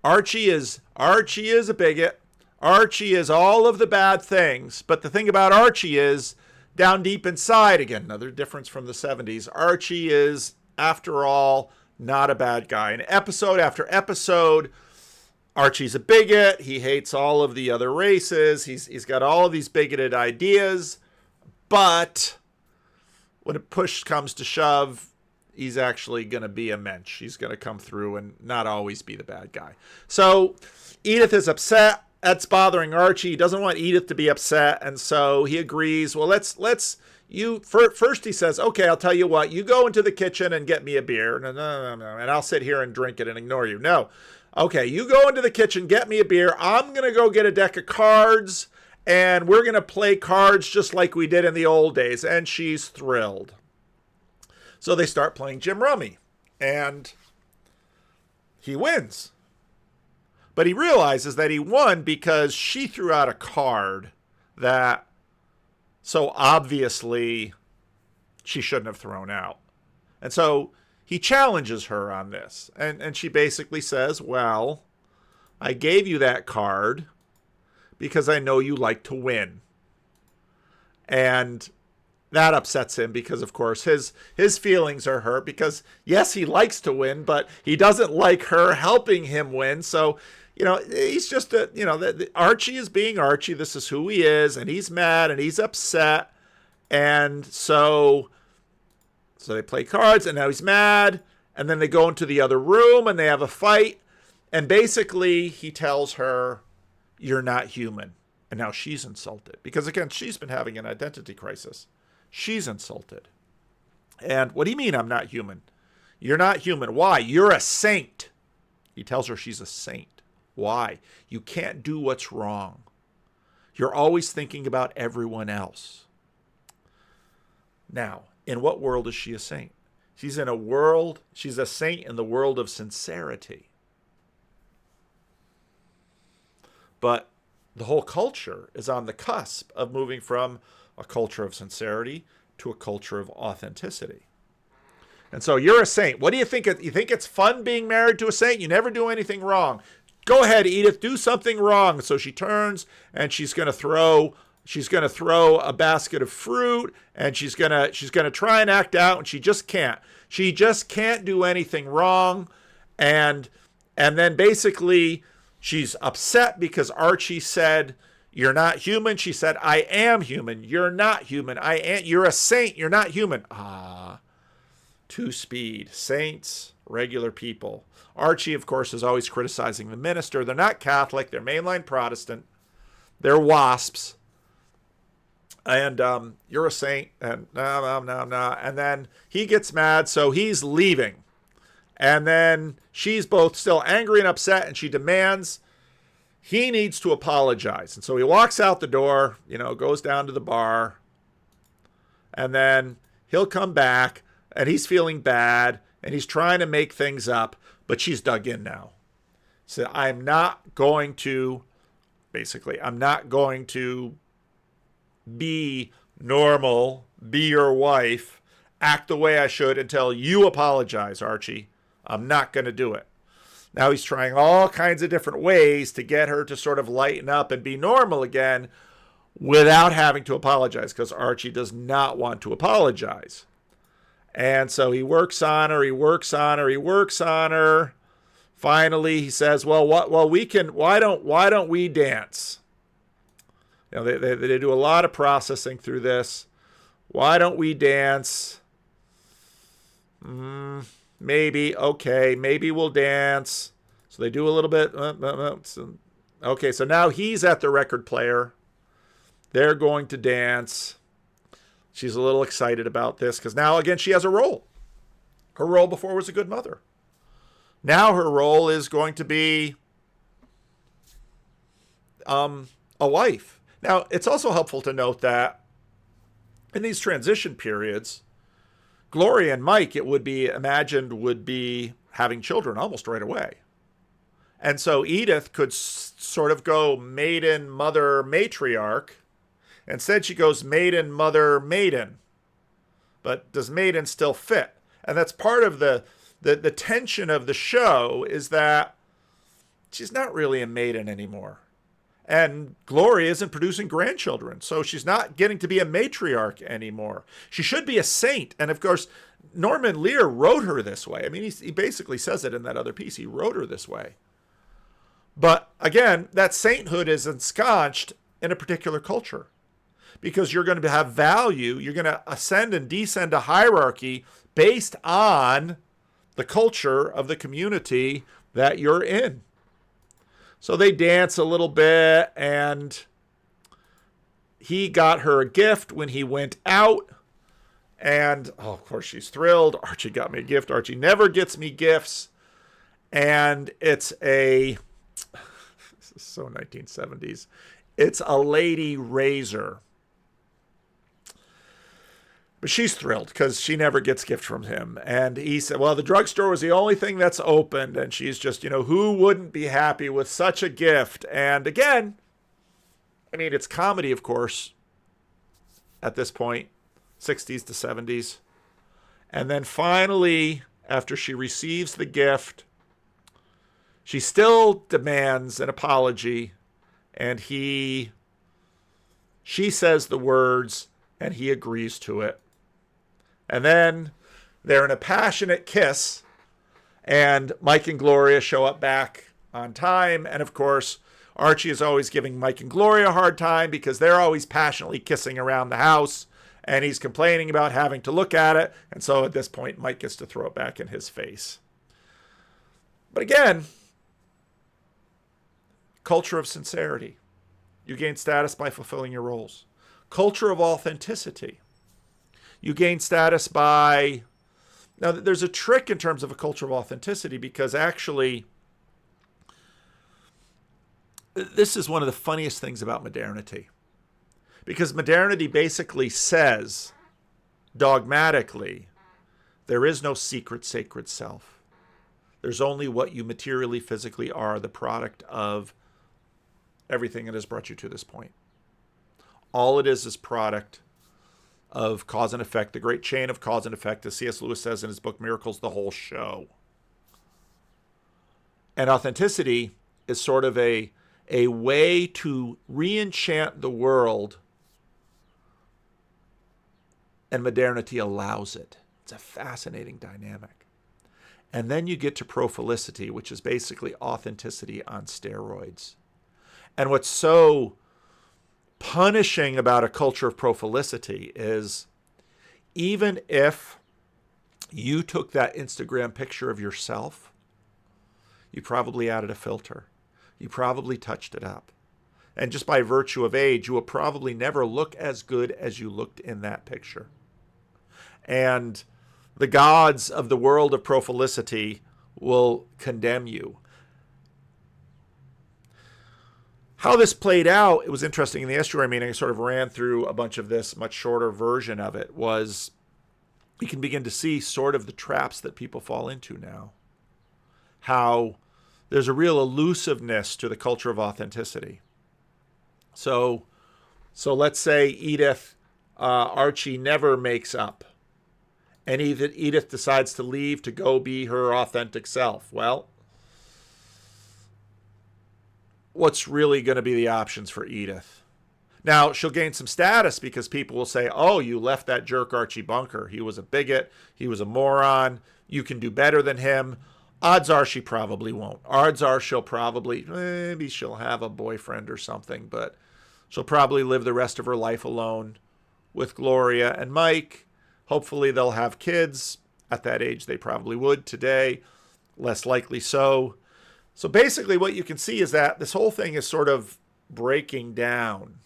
is a bigot. Archie is all of the bad things. But the thing about Archie is, down deep inside, again, another difference from the 70s, Archie is, after all, not a bad guy. And episode after episode, Archie's a bigot. He hates all of the other races. He's got all of these bigoted ideas. But when a push comes to shove, he's actually going to be a mensch. He's going to come through and not always be the bad guy. So Edith is upset. That's bothering Archie. He doesn't want Edith to be upset. And so he agrees. Well, first he says, okay, I'll tell you what. You go into the kitchen and get me a beer. No. And I'll sit here and drink it and ignore you. No. Okay, you go into the kitchen, get me a beer. I'm going to go get a deck of cards. And we're going to play cards just like we did in the old days. And she's thrilled. So they start playing Jim Rummy. And he wins. But he realizes that he won because she threw out a card that so obviously she shouldn't have thrown out. And so he challenges her on this. And she basically says, well, I gave you that card because I know you like to win. And that upsets him because, of course, his feelings are hurt because, yes, he likes to win, but he doesn't like her helping him win. So, he's just Archie is being Archie. This is who he is, and he's mad and he's upset. And so they play cards, and now he's mad. And then they go into the other room and they have a fight. And basically he tells her, you're not human. And now she's insulted because, again, she's been having an identity crisis. She's insulted. And what do you mean I'm not human? You're not human. Why? You're a saint. He tells her she's a saint. Why? You can't do what's wrong. You're always thinking about everyone else. Now, in what world is she a saint? She's a saint in the world of sincerity. But the whole culture is on the cusp of moving from a culture of sincerity to a culture of authenticity. And so you're a saint. What do you think? You think it's fun being married to a saint? You never do anything wrong. Go ahead, Edith, do something wrong. So she turns and she's going to throw a basket of fruit, and she's going to try and act out, and she just can't. She just can't do anything wrong. And then basically she's upset because Archie said, you're not human. She said, I am human. You're not human. You're a saint. You're not human. Two-speed. Saints, regular people. Archie, of course, is always criticizing the minister. They're not Catholic. They're mainline Protestant. They're WASPs. And you're a saint. And no. And then he gets mad, so he's leaving. And then she's both still angry and upset, and she demands he needs to apologize. And so he walks out the door, goes down to the bar, and then he'll come back, and he's feeling bad, and he's trying to make things up, but she's dug in now. So I'm not going to be normal, be your wife, act the way I should until you apologize, Archie. I'm not going to do it. Now he's trying all kinds of different ways to get her to sort of lighten up and be normal again without having to apologize, because Archie does not want to apologize. And so he works on her. Finally, he says, why don't we dance? They do a lot of processing through this. Why don't we dance? Maybe. Okay, maybe we'll dance. So they do a little bit. Okay, so now he's at the record player. They're going to dance. She's a little excited about this because now, again, she has a role. Her role before was a good mother. Now her role is going to be a wife. Now, it's also helpful to note that in these transition periods, Gloria and Mike, it would be imagined, would be having children almost right away. And so Edith could sort of go maiden, mother, matriarch. Instead, she goes maiden, mother, maiden. But does maiden still fit? And that's part of the tension of the show, is that she's not really a maiden anymore. And Gloria isn't producing grandchildren, so she's not getting to be a matriarch anymore. She should be a saint. And of course, Norman Lear wrote her this way. I mean, he basically says it in that other piece. He wrote her this way. But again, that sainthood is ensconced in a particular culture because you're going to have value. You're going to ascend and descend a hierarchy based on the culture of the community that you're in. So they dance a little bit, and he got her a gift when he went out. And, oh, of course, she's thrilled. Archie got me a gift. Archie never gets me gifts. And it's a, this is so 1970s, it's a lady razor. But she's thrilled because she never gets gift from him. And he said, well, the drugstore was the only thing that's opened. And she's just, who wouldn't be happy with such a gift? And again, I mean, it's comedy, of course, at this point, 60s to 70s. And then finally, after she receives the gift, she still demands an apology. And she says the words, and he agrees to it. And then they're in a passionate kiss, and Mike and Gloria show up back on time. And of course, Archie is always giving Mike and Gloria a hard time because they're always passionately kissing around the house, and he's complaining about having to look at it. And so at this point, Mike gets to throw it back in his face. But again, culture of sincerity. You gain status by fulfilling your roles. Culture of authenticity. You gain status by... Now, there's a trick in terms of a culture of authenticity because actually, this is one of the funniest things about modernity. Because modernity basically says, dogmatically, there is no secret, sacred self. There's only what you materially, physically are, the product of everything that has brought you to this point. All it is product of cause and effect, the great chain of cause and effect, as C.S. Lewis says in his book, Miracles, the Whole Show. And authenticity is sort of a way to re-enchant the world, and modernity allows it. It's a fascinating dynamic. And then you get to prophilicity, which is basically authenticity on steroids. And what's so punishing about a culture of prophilicity is even if you took that Instagram picture of yourself, you probably added a filter. You probably touched it up. And just by virtue of age, you will probably never look as good as you looked in that picture. And the gods of the world of prophilicity will condemn you. How this played out, it was interesting. In the estuary meeting, I sort of ran through a bunch of this, much shorter version of it, was you can begin to see sort of the traps that people fall into now. How there's a real elusiveness to the culture of authenticity. So let's say Edith, Archie never makes up. And Edith decides to leave to go be her authentic self. Well, what's really going to be the options for Edith? Now, she'll gain some status because people will say, oh, you left that jerk Archie Bunker. He was a bigot. He was a moron. You can do better than him. Odds are she probably won't. Odds are maybe she'll have a boyfriend or something, but she'll probably live the rest of her life alone with Gloria and Mike. Hopefully they'll have kids. At that age, they probably would. Today, less likely so. So basically what you can see is that this whole thing is sort of breaking down.